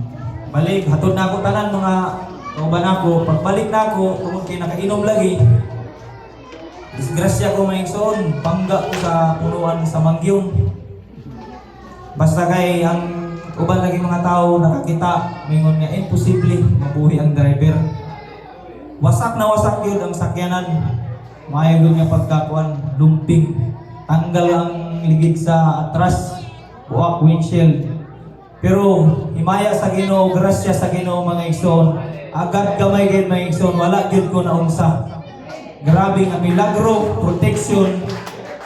balik, hatod na ako tanan mga kauban ako. Pagbalik na ako, tungod kay nakainom lagi, disgrasya ko may igsoon, pangga ko sa punuan sa Manggyong. Basta kay ang uban lagi mga tao nakakita, mingon nga imposible mabuhi ang driver. Wasak na wasak yun ang sakyanan. Maayo nga pagkakuan, lumping, tanggal ang ligid sa atras, buwak windshield. Pero himaya sa Ginoo, grasya sa Ginoo mga igsoon, agad gamay gid mga igsoon, wala gyud ko naunsa. Grabe nga milagro, protection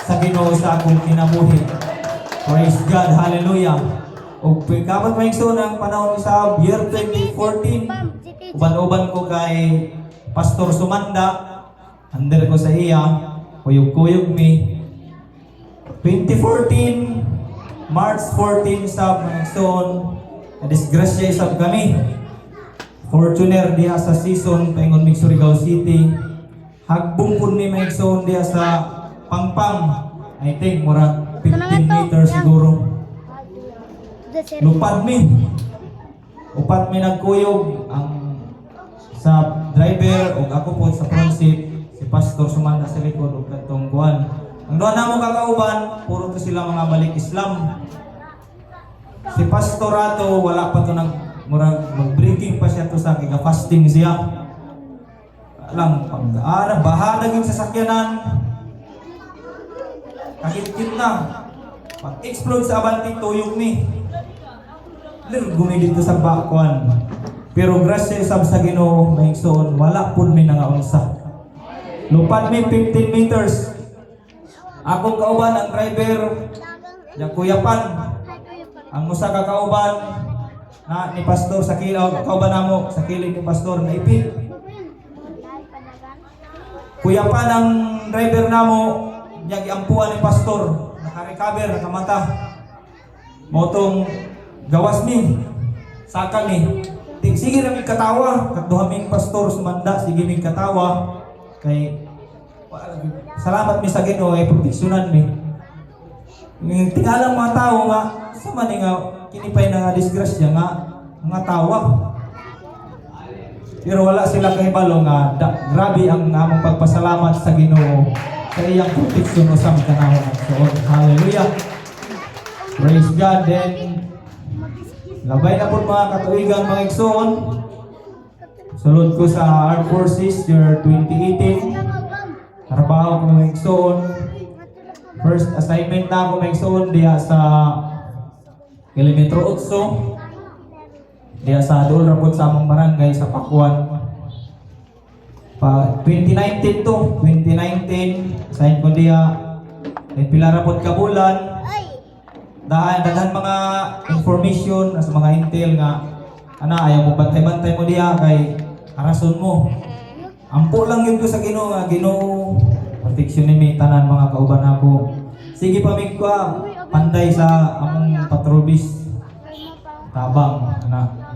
sa Ginoo sa akong kinabuhi. Praise God, hallelujah. Og pagkapat mga igsoon ang panahon sa year 2014, uban-uban ko kay Pastor Sumanda, under ko sa iya, kuyog-kuyog mi. 2014, March 14 sab mga igsoon, na-disgrasya isab kami. Fortuner diha sa season paingon mig Surigao City. Hagbong pud ni mga igsoon diha sa Pangpang. I think mura 15 meters siguro. Lupad mi. Upat mi nagkuyog ang sa driver ug ako po sa front seat, si pastor sumanda sa likod ug katong kuan. Ang duha namo kakauban, puro to sila mga balik Islam. Si pastor ato wala pa to murag mag-breaking pa siya to sa fasting siya. Lang pag-ara baha naging sasakyanan. Kahit na pag-explode sa Abante tuyog mi. Gumi dito sa bakwan. Pero grasya isab sa Ginoo maigsoon wala pud mi nangaunsa. Lupad mi 15 meters. Akong kauban ang driver yang kuyapan. Ang usa ka kauban na ni pastor sa kilaw kauban namo sa kilid ni pastor na ipit. Kuyapan ang driver namo yang giampuan ni pastor naka-recover nakamata. Motong gawas mi saka mi sige ra mi katawa kadto mi pastor sumanda sige mi katawa kay salamat mi sa Ginoo ay proteksyonan mi tingalang mga tao nga sa man nga kinipay na nga disgrasya nga mga tawa pero wala sila kahibalo nga grabe ang among pagpasalamat sa Ginoo sa iyang proteksyon usab kanahon at suod. Hallelujah, praise God. Then labay na po mga katuigan mga igsoon. Sulod ko sa Armed Forces year 2018. Trabaho ko mga igsoon. First assignment na ako mga igsoon diya sa Kilometro 8. Diya sa Dol Rapod sa among barangay sa Pakuan. 2019 to, 2019 assign ko diya. Pila rapod ka bulan. Daghan mga information sa mga intel nga ayaw mo bantay-bantay mo diha kay harason mo. Ampo lang yun ko sa Ginoo nga Ginoo proteksyon ni tanan mga kauban ako. Sige pa mig ko panday sa among patrol bis. Tabang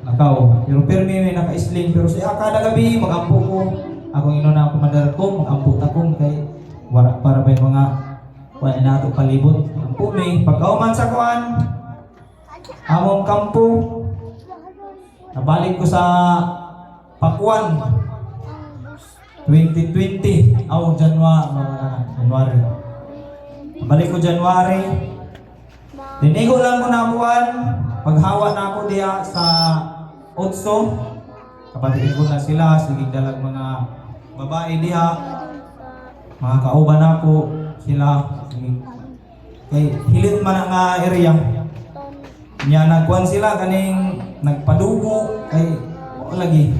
nakaw. Pero permi may naka-sling pero sa kada gabi magampo ko. Akong inuna commander ko magampo ta ko kay wala para ba mga wala na ito palibot. Ang pumi, pagkauman sa kuan, among kampo, nabalik ko sa Pakuan, 2020, January. Nabalik ko January. Dinigo lang ko na kuan, paghawa na ako diya sa Otso, kapatid ko na sila, sige dalag mga babae diha, mga kauban ako, sila kay hilit man ang area niya nagkuhan sila kaning nagpadugo kay lagi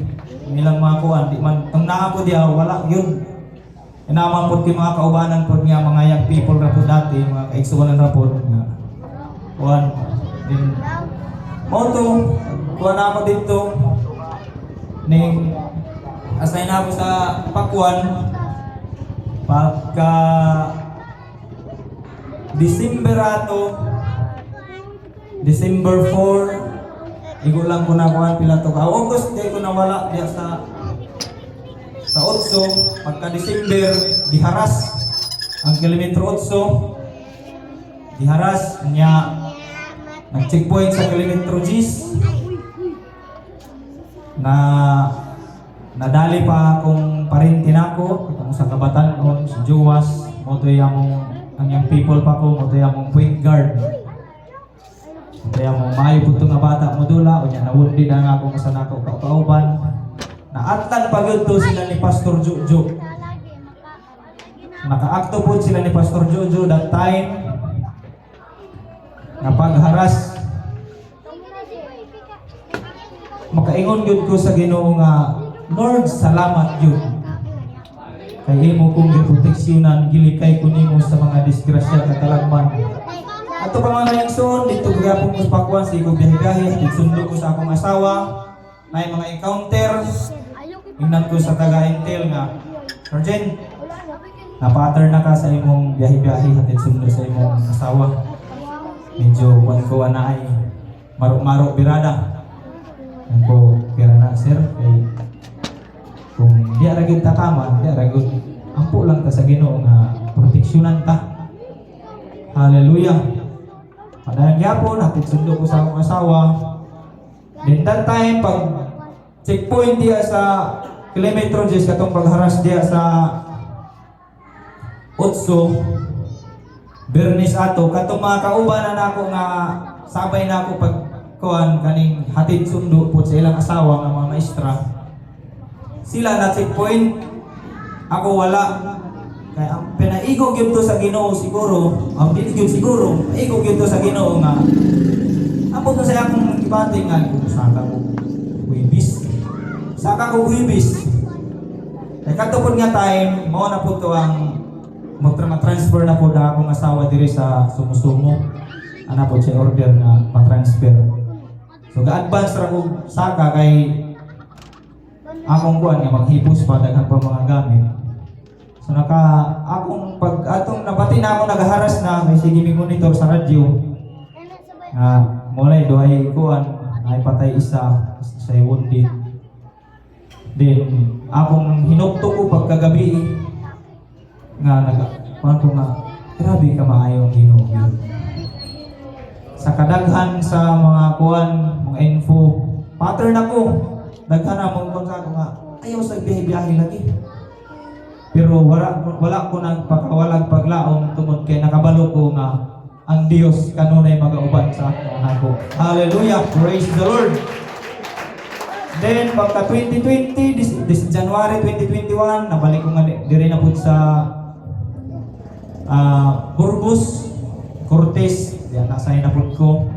nilang mga kuhan di man tong naa po diya wala yun inaman po mga kaubanan po niya mga young people ra po dati mga kaigsuwanan ra po nga kuhan din moto kuhan ako dito ning assign na ako sa Pakuan pagka December 4 igo lang ko na kuhan pila to ka August di ko nawala diya sa Otso. Pagka December diharas ang Kilometro 8 diharas niya nag-checkpoint sa Kilometro 10 na nadali pa akong parintin ako itong sa Kabatanon si Jowas motoy among ang young people pa ko, motoy among point guard. Motoy among maayo po nga bata mo dula, o niya nawundi na nga akong sa nako kauban. Naatlan pa yun to sila ni Pastor Jojo. Nakaakto po sila ni Pastor Jojo that time. Napagharas. Makaingon yun ko sa Ginoo nga, Lord, salamat yun. Kay imo kong giproteksyonan gilikay ko nimo sa mga disgrasya katalagman. Ato pa mga nangson dito gyapon ko sa Pakuan sa iko biyahe sundo ko sa akong asawa na mga encounter ingnan ko sa taga-intel nga Sergeant na-pattern na ka sa imong biyahe hatid sundo sa imong asawa medyo kuan na ay marok-marok birada ko kira na sir kay kung di aragid tataman, di aragid ampo lang ta sa Ginoo nga proteksyonan ta. Hallelujah. Padayon gyapon hatid sundo ko sa akong asawa. Then that time pag checkpoint diya sa kilometro Diyos katong pagharas diya sa Otso Bernis ato katong mga kauban na nako nga sabay na ako pag kuan kaning hatid sundo po sa ilang asawa nga mga maestra. Sila na checkpoint, ako wala. Kaya ang pinaigo gyud to sa Ginoo siguro, ang pinigyo siguro, igo gyud to sa Ginoo nga. Apo to sa akong gibating nga kung saka ko Huwebes. Saka ko Huwebes. Kaya katupod nga time, mao na po to ang magtra-transfer na po na akong asawa diri sa Sumusumo. Ana po siya order na pa-transfer. So ga-advance ra ko saka kay akong kuan nga maghipos pa daghan pa mga gamit. So akong pag atong nabati na ako nagaharas na may sige mi monitor sa radyo. Mulay duhay kuan ay patay isa sa wounded. Then akong hinukto ko pagkagabi nga kuan ko nga grabe ka maayo ang Ginoo. Sa kadaghan sa mga kuan, mga info, pattern ako. Daghan na mong sa ako nga ayaw sa biyahe lagi. Pero wala ko nagpakawalag paglaom tungod kay nakabalo ko nga ang Dios kanunay magauban sa ako. Hallelujah! Praise the Lord! Then pagka 2020, this January 2021, nabalik ko nga diri na pud sa Burgos, Cortez, diya nasahin na pud ko.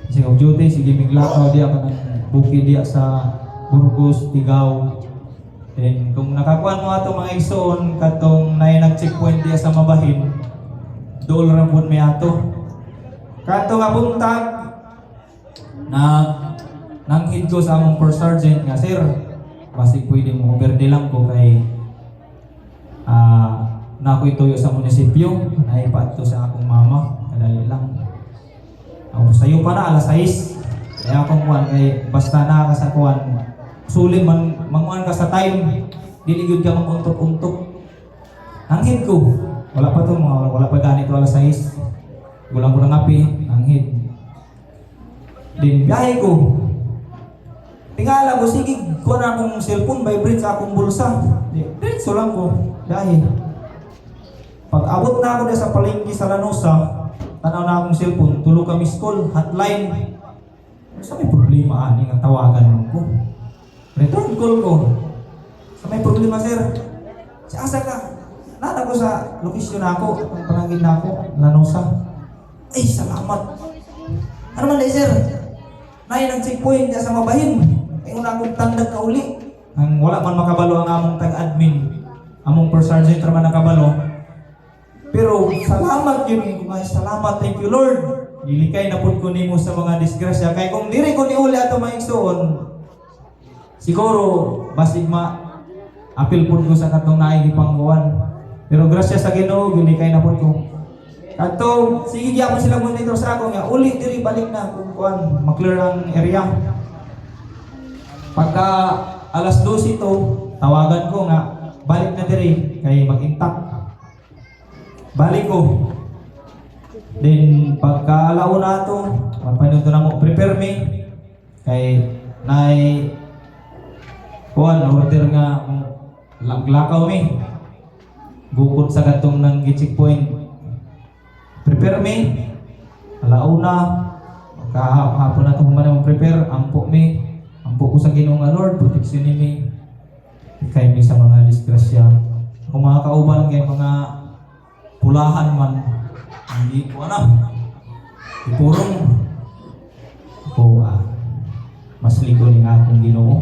Sige og duty, sige miglakaw diya ka ng bukid diya sa Burgos, Tigaw. Then kung nakakuan mo ato mga igsoon katong nay nag-checkpoint diya sa Mabahin, dool ra pud may ato. Kato nga buntag na nanghid ko sa among first sergeant nga, sir, basi pwede mo berde lang ko kay na ako ituyo sa munisipyo, naipato sa akong mama, kadali lang. Ako sayo pa na, alas 6. Kaya akong kuhan, kay basta na ka sa kuhan, sulim manguhan ka sa time, diligod ka maguntok-untok. Nanghid ko, wala pa to, wala pa ganito alas 6. Gulang ko ng api, nanghid. Din, biyahe ko. Tingala ko, sige, kuha na akong cellphone, vibrate sa akong bulsa. Diretso lang ko, biyahe. Pag abot na ako sa palengke sa Lanosa, tanaw na akong cellphone, tulog kami school, hotline. Sa may problema, ani nga tawagan ko. Return call ko. Sa may problema, sir. Si asa ka? Nada ko sa lokasyon ako, ang panangin na ako, Lanosa. Ay, salamat. Ano man day, sir? Nay, nag-checkpoint niya sa Mabahin. Ay, una akong tandag ka uli. Ang wala man makabalo ang among tag-admin. Among first sergeant naman nakabalo. Pero salamat yun, guys. Salamat, thank you Lord. Gilikay na pud ko nimo sa mga disgrasya. Kay kung diri ko niuli ato maigsoon, siguro basig apil pud ko sa katong naay gipangguan. Pero grasya sa Ginoo, gilikay na pud ko. Kato, sige gyapon sila monitor sa ako nga uli diri balik na kung kuan, maklear ang area. Pagka alas 12 to, tawagan ko nga balik na diri kay mag-intact. Balik ko. Then pagka alauna to, papanuto na mo prepare me kay nay kuan order nga laglakaw me. Bukod sa gatong nang checkpoint. Prepare me. Alauna kahapon na to man prepare ampo me. Ampo ko sa Ginoo nga Lord, protection ni me. Kay mi sa mga disgrasya. Kung mga kauban kay mga pulahan man, hindi ko ipurong ko mas ligo ni nga akong Ginoo.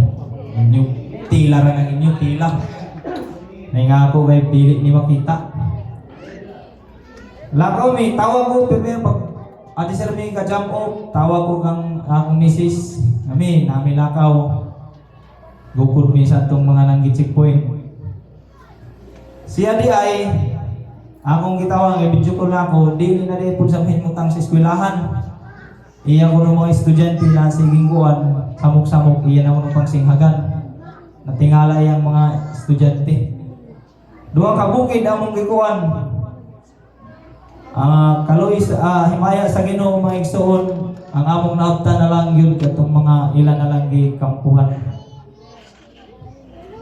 Inyong tila ra ng inyong tila na nga ako kay pilit ni makita. Lakaw mi, tawag ko pero pag adi sir mi ka jump off, tawag ko kang akong misis nami lakaw gukod mi sa itong mga nanggi checkpoint. Siya di ay akong gitawag kay video ko na ako, dili na rin po sa hinutang sa eskwelahan. Iya ko ng mga estudyante na siging kuwan, samok-samok, iya na ko ng pangsinghagan. Natingala yung mga estudyante. Duha ka bukid among gikuan. Kaloy himaya sa Ginoo mga igsoon, ang among naabtan na lang yun katong mga ilan na lang gikampuhan.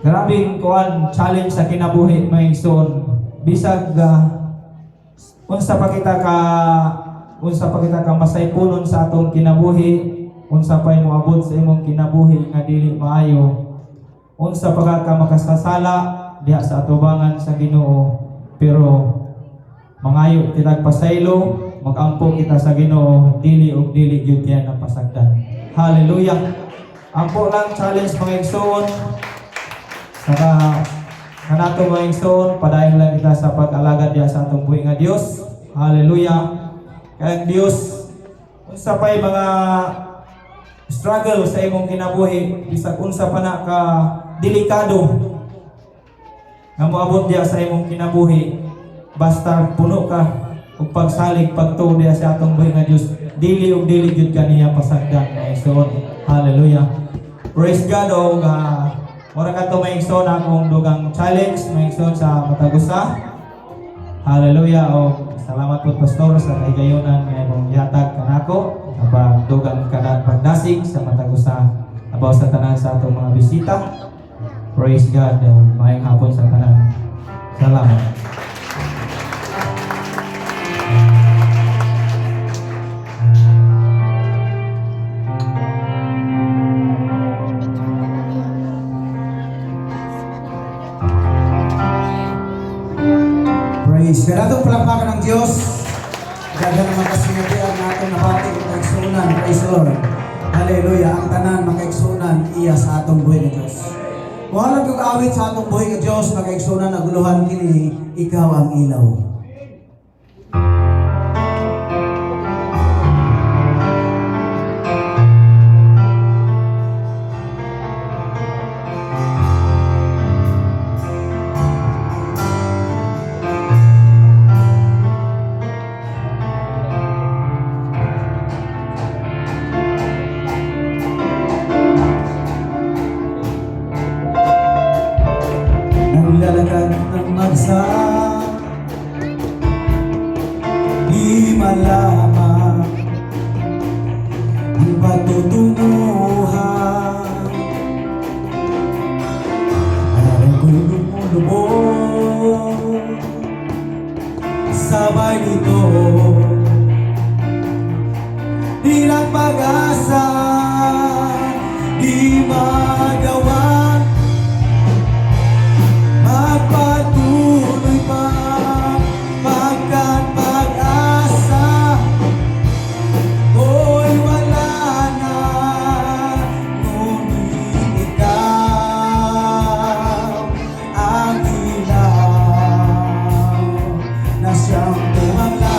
grabing kuan challenge sa kinabuhi mga igsoon. Bisag unsa pa kita ka masaypunon sa atong kinabuhi, unsa pay moabot sa imong kinabuhi nga dili maayo, unsa pa ka makasasala diha sa atubangan sa Ginoo, pero mangayo kita pasaylo, magampo kita sa Ginoo, dili og dili gyud yan ang pasagdan. Hallelujah. Ampo lang challenge mga igsoon. Saka kanato mga igsoon, padayon lang kita sa pag-alagad diha sa atong buhi nga Dios. Hallelujah. Kaya ang Dios, unsa pay mga struggle sa imong kinabuhi, bisag unsa pa na ka delikado nga moabot diha sa imong kinabuhi, basta puno ka ug pagsalig pagtuo diha sa atong buhi nga Dios, dili ug dili gyud kaniya pasagdan mga igsoon. Hallelujah. Praise God. O mura ka to mga igsoon akong dugang challenge mga igsoon sa Matagusa. Hallelujah. O salamat po pastor sa kaygayonan nga imong gihatag kanako kapag dugang pagdasig sa Matagusa abaw sa tanan sa atong mga bisita. Praise God. O maayong hapon sa tanan. Salamat. Praise. Kaya natong palakpakan ng Diyos. Daga naman kasi nga ang natong nabati ng kaigsunan. Praise the Lord. Hallelujah. Ang tanan, makaigsunan, iya sa atong buhay ng Diyos. Kung alam yung awit sa atong buhay ng Diyos, makaigsunan, naguluhan kini, ikaw ang ilaw. Naglalakad ng magsa, di malaman ang patutunguhan. Parang ko'y lumulubog sabay dito, di lang pag-asa, di magawa magpatuloy pa pagkat pag-asa ko'y wala na, ngunit ikaw ang ilaw na siyang tumangla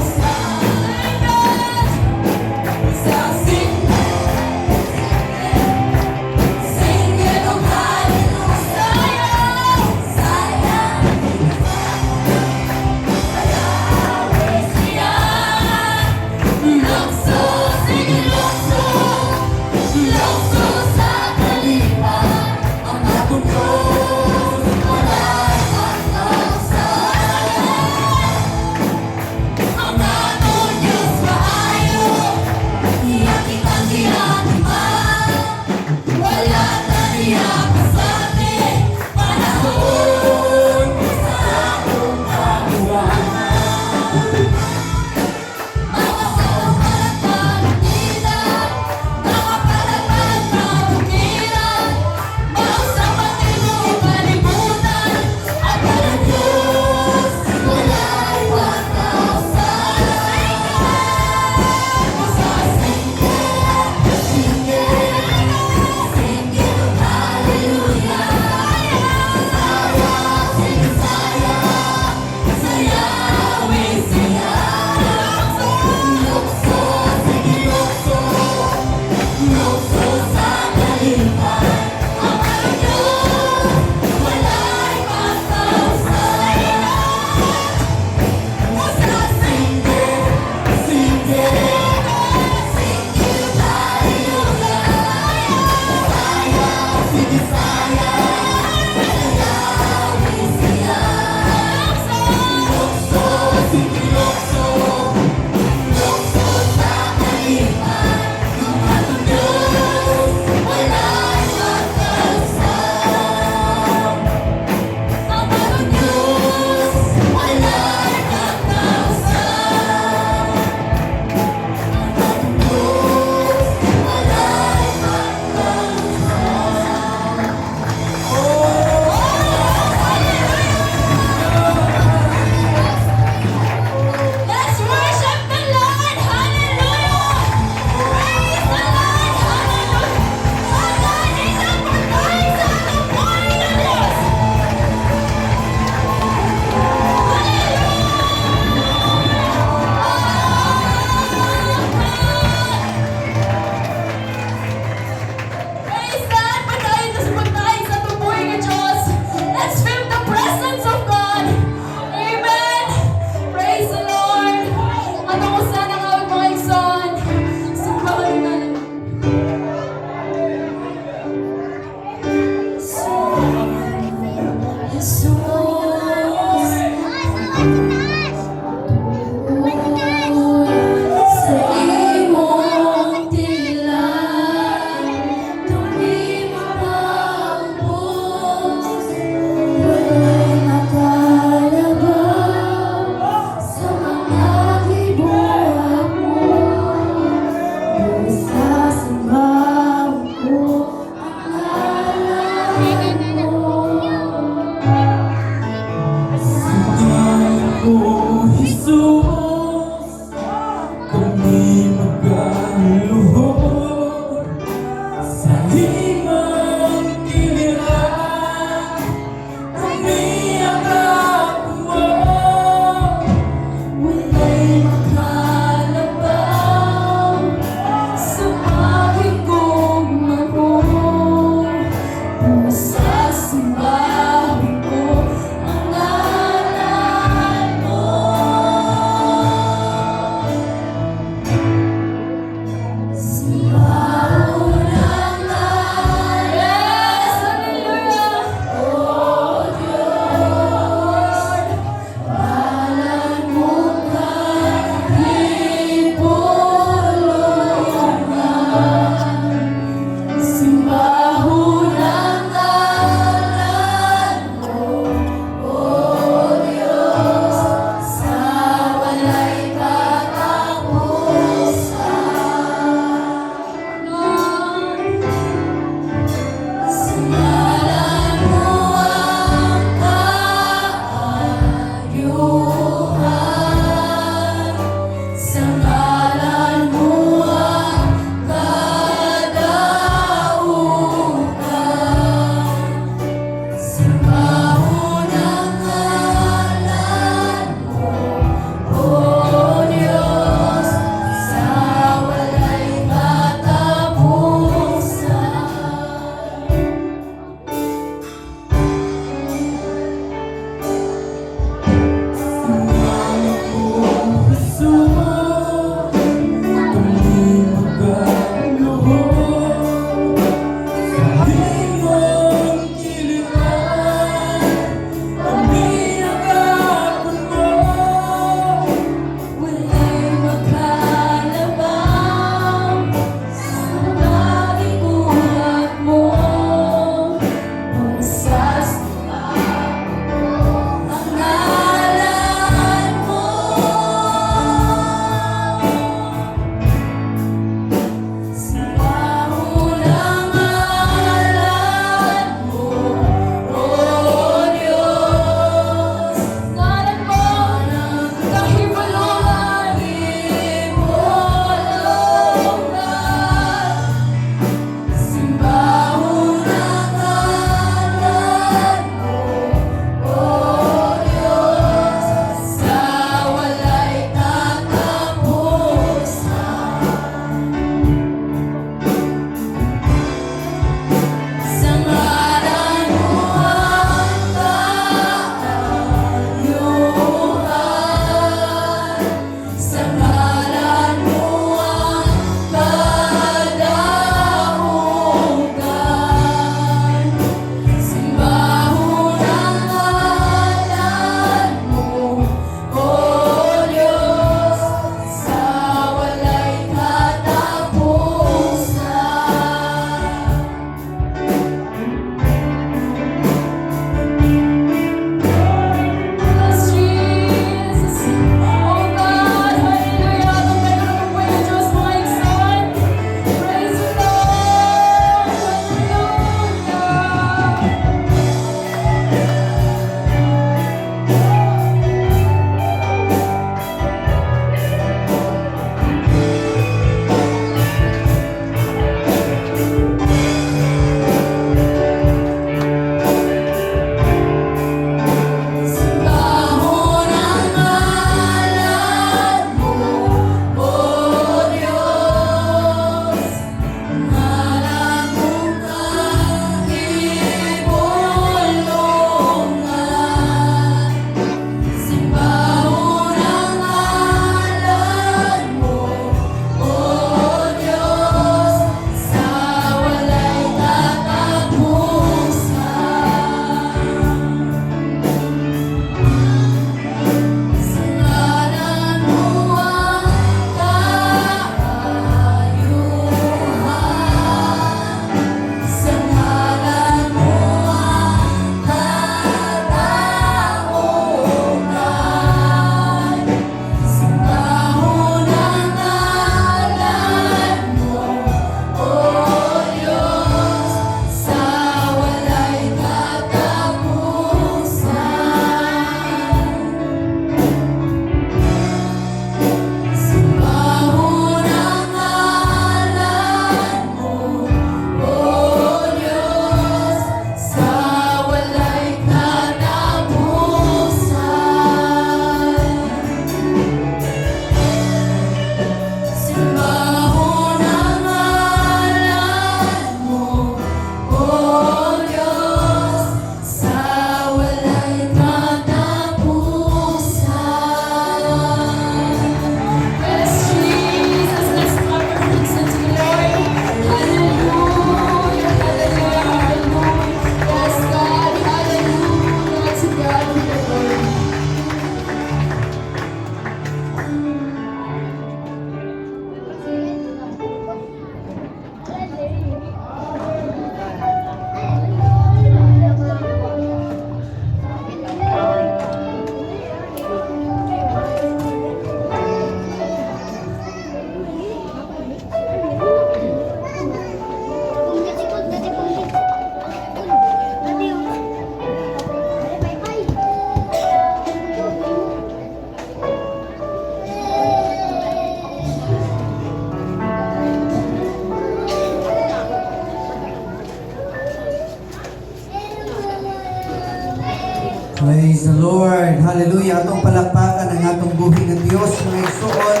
Praise the Lord. Hallelujah. Atong palakpakan ang atong buhi ng Diyos mga igsoon.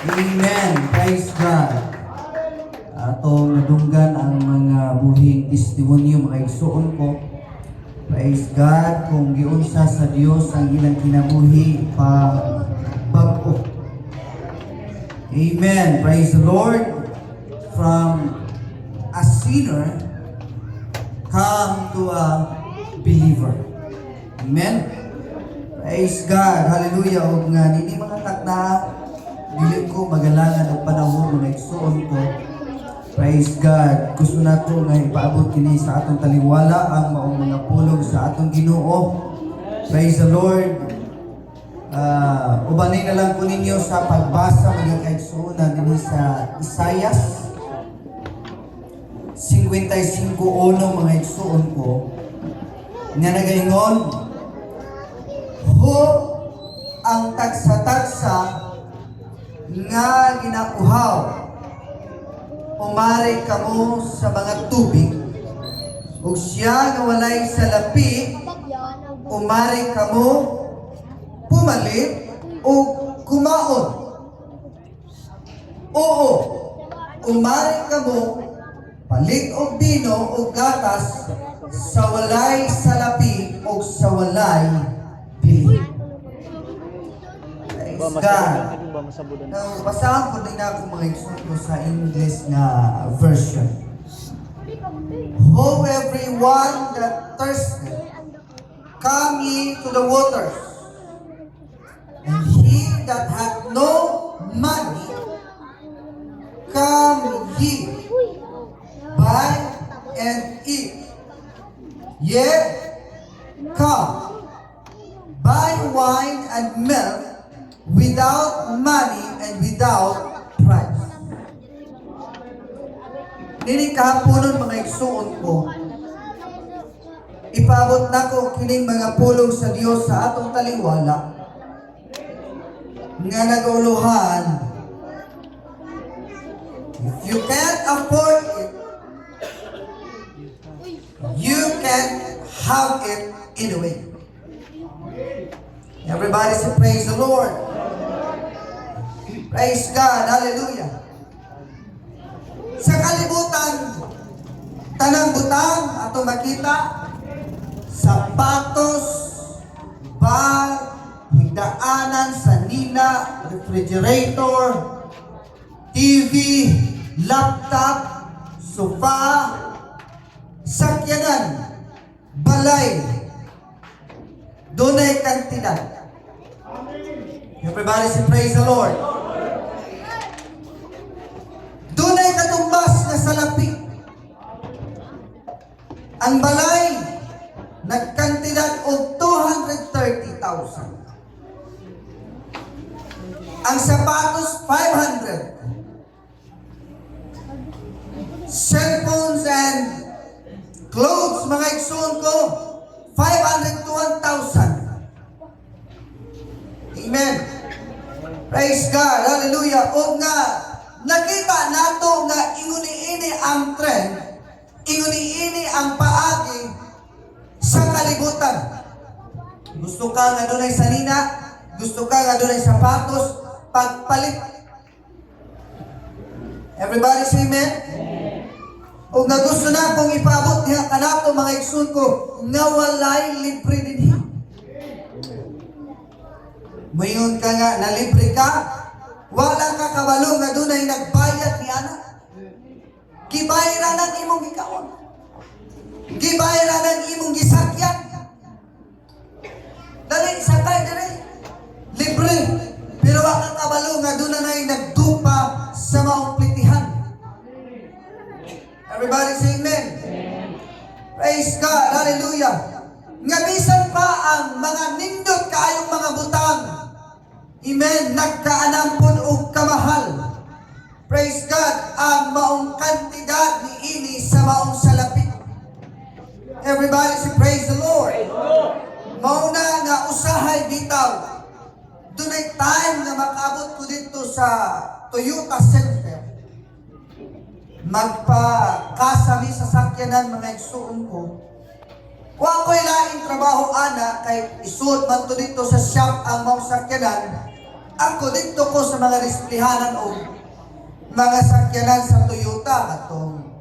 Amen. Praise God. Atong nadunggan ang mga buhing testimonyo mga igsoon ko. Praise God. Kung giunsa sa Diyos ang ilang kinabuhi pa bag-o. Amen. Praise the Lord. From a sinner come to a believer. Amen. Praise God. Hallelujah. O nga, hindi mga takna, dili ko magalangan ang panahon mga igsoon ko. Praise God. Gusto na ko nga ipaabot kini sa atong taliwala ang maong mga pulong sa atong Ginoo. Praise the Lord. Ubanay na lang ko ninyo sa pagbasa mga kaigsuonan din sa Isaias 55:1 mga igsuon ko. Nga nagaingon, ho ang tagsa-tagsa nga ginauhaw, umari kamo sa mga tubig, ug siya nga walay sa lapi, umari kamo pumalit o kumaon. Oo, umari kamo palit og bino o gatas sa walay salapi o sa walay pili. Praise God. Now, basahan ko din ako mga igsoon sa English na version. Ho everyone that thirsteth, come ye to the waters, and he that hath no money, come ye, buy and eat. Yea, come, buy wine and milk without money and without price. Nini kahaponon mga igsuon ko, ipabot na ko kining mga pulong sa Dios sa atong taliwala nga nagauluhan. If you can't afford it, you can have it anyway. Everybody say praise the Lord. Praise God. Hallelujah. Sa kalibutan, tanang butang ato makita, sapatos, bag, higdaanan, sanina, refrigerator, TV, laptop, sofa, sakyanan, balay, dunay kantidad. Everybody say praise the Lord. Dunay katumbas na salapi. Ang balay nagkantidad og 230,000. Ang sapatos 500. Cellphones and clothes mga igsoon ko 500 to 1,000. Amen. Praise God. Hallelujah. O nga nakita nato nga inguni-ini ang trend, inguni-ini ang paagi sa kalibutan. Gusto ka nga dunay sanina, gusto ka nga dunay sapatos, pagpalit. Everybody say amen? O nga gusto na kong ipabot niya kanato mga igsoon ko nga walay libre dinhi. Mayon ka nga na libre ka, wala ka kabalo nga dunay nagbayad ni ana. Gibayran ang imong gikaon. Gibayran ang imong gisakyan. Dali sakay dali. Libre. Pero wala ka kabalo nga dunay nagdupa sa maong plitihan. Everybody say amen. Praise God. Hallelujah. Nga bisan pa ang mga nindot kaayong mga butang. Amen. Nagkaanampon og kamahal. Praise God. Ang maong kantidad ni ini sa maong salapi. Everybody say praise the Lord. Mauna nga usahay bitaw. Dunay time nga makaabot ko dito sa Toyota Center. Magpa-kasami sa sakyanan mga igsuon ko. Kung ako'y laing trabaho ana, kay isuot man to dito sa shop ang mga sakyanan, ako dito ko sa mga displihanan o mga sakyanan sa Toyota, atong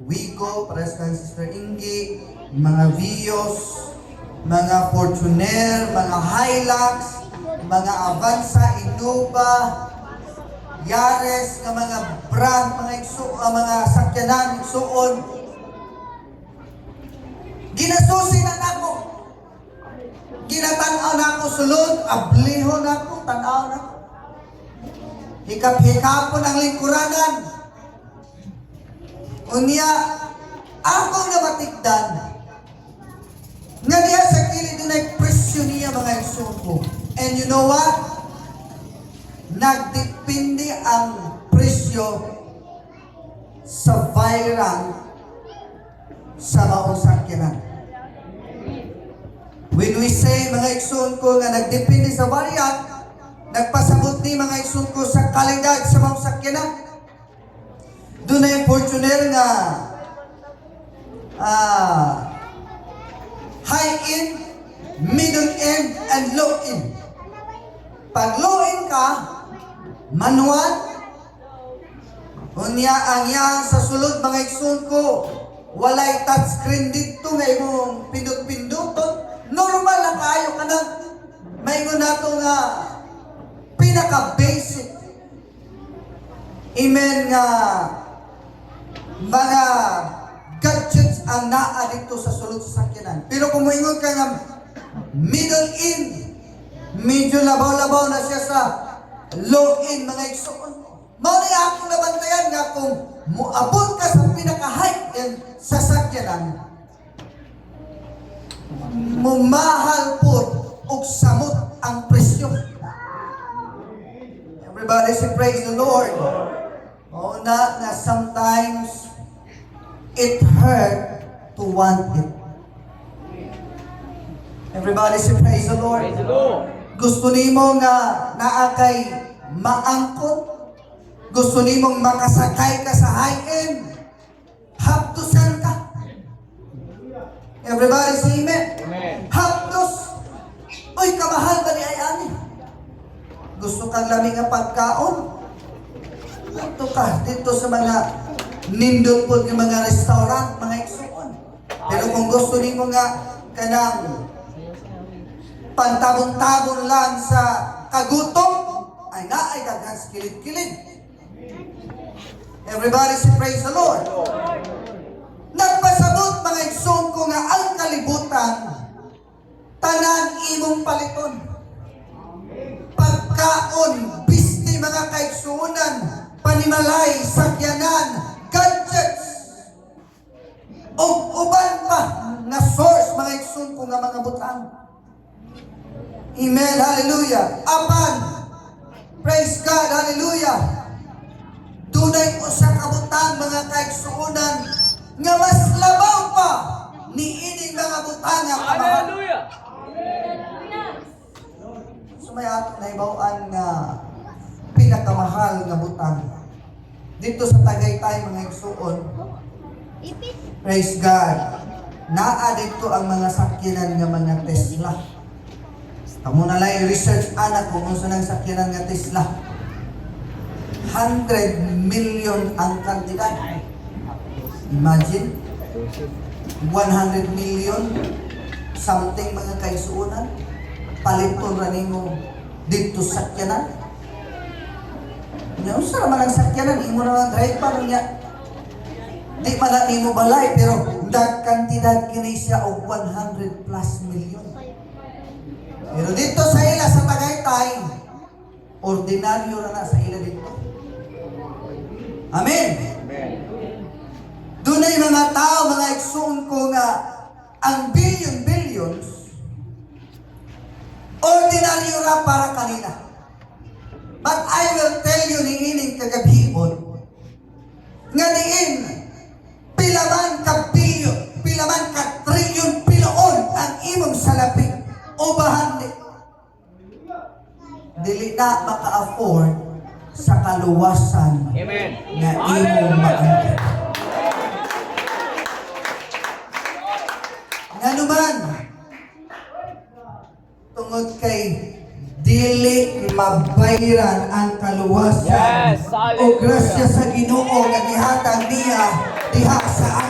Wigo, pares kang Sister Ingi, mga Vios, mga Fortuner, mga Hilux, mga Avanza, Innova, Yaris, nga mga brand, mga sakyanan, igsuon. Ginasusi na nako. Ginatanaw na ako sulod, abliho na ako, tanaw na ako. Hikap-hikapon ang lingkuranan. Unya, akong namatikdan, nga niya sa kilid na presyo niya mga igsuko. And you know what? Nagdepende ang presyo sa bayaran sa maong sakyanan. When we say mga igsoon ko nga nagdepende sa variant, nagpasabot ni mga igsoon ko sa kalidad sa maong sakyanan. Doon na yung Fortuner nga high-end, middle-end, and low-end. Pag low-end ka, manual, unya ang yan sa sulod mga igsoon ko, walay touchscreen dito nga imong pindot-pindoton. Normal lang kayo ka na may nato nga pinaka-basic. Amen nga mga gadgets ang naa dito sa sulod sa sakyanan. Pero kung moingon ka nga middle-in, medyo labaw-labaw na siya sa low-in mga igsoon. Mao na akong nabantayan nga kung muabot ka sa pinaka-high-end sa sakyanan, mumahal po og samot ang presyo. Everybody say praise the Lord. Oo na nga sometimes it hurt to want it. Everybody say praise the Lord. Gusto nimo nga naa kay maangkot. Gusto nimong makasakay ka sa high-end. Haptusan ka. Everybody say amen. Haptos. Uy, kamahal ba ni Ayani? Gusto kang lamig ang pagkaon? Ito ka dito sa mga nindot po ng mga restaurant, mga igsuon. Pero kung gusto nimo nga kanang pantabon-tabon lang sa kagutom, ay naay daghang kilid-kilid. Everybody say praise the Lord. Nagpasabot mga igsoon ko nga ang kalibutan tanan imong paliton. Pagkaon, bisti mga kaigsuonan, panimalay, sakyanan, gadgets, o uban pa na source mga igsoon ko nga mga butang. Amen, hallelujah. Apan, praise God, hallelujah. Dunay usa ka butang mga kaigsuonan nga mas labaw pa ni ining mga butang nga kamahal. Hallelujah. So may ato na ibawaan nga pinakamahal nga butang dito sa Tagaytay mga igsuon. Praise God. Naa dito ang mga sakyanan nga mga Tesla. Amo na lang research anak kung unsa nang sakyanan nga Tesla. 100 million ang kantidad. Imagine, 100 million something mga kaisuunan, paliton ra nimo dito sakyanan. Nya usa ra man ang sakyanan, imo na ang driver niya. Di man na nimo balay pero dag kantidad kini siya og 100 plus million. Pero dito sa ila sa Tagaytay, ordinaryo na sa ila dito. Amen. Doon ay mga tao, mga igsoon ko nga ang billions, ordinaryo ra para kanila. But I will tell you ni ining kagabhibon nga diin pilaman ka bilyon, pilaman ka trilyon piloon ang imong salapig ubahan di. Dili na maka-afford sa kaluwasan nga imong maangkin. Nganuman, tungod kay dili mabayran ang kaluwasan o grasya sa Ginoo nga gihatag niya diha sa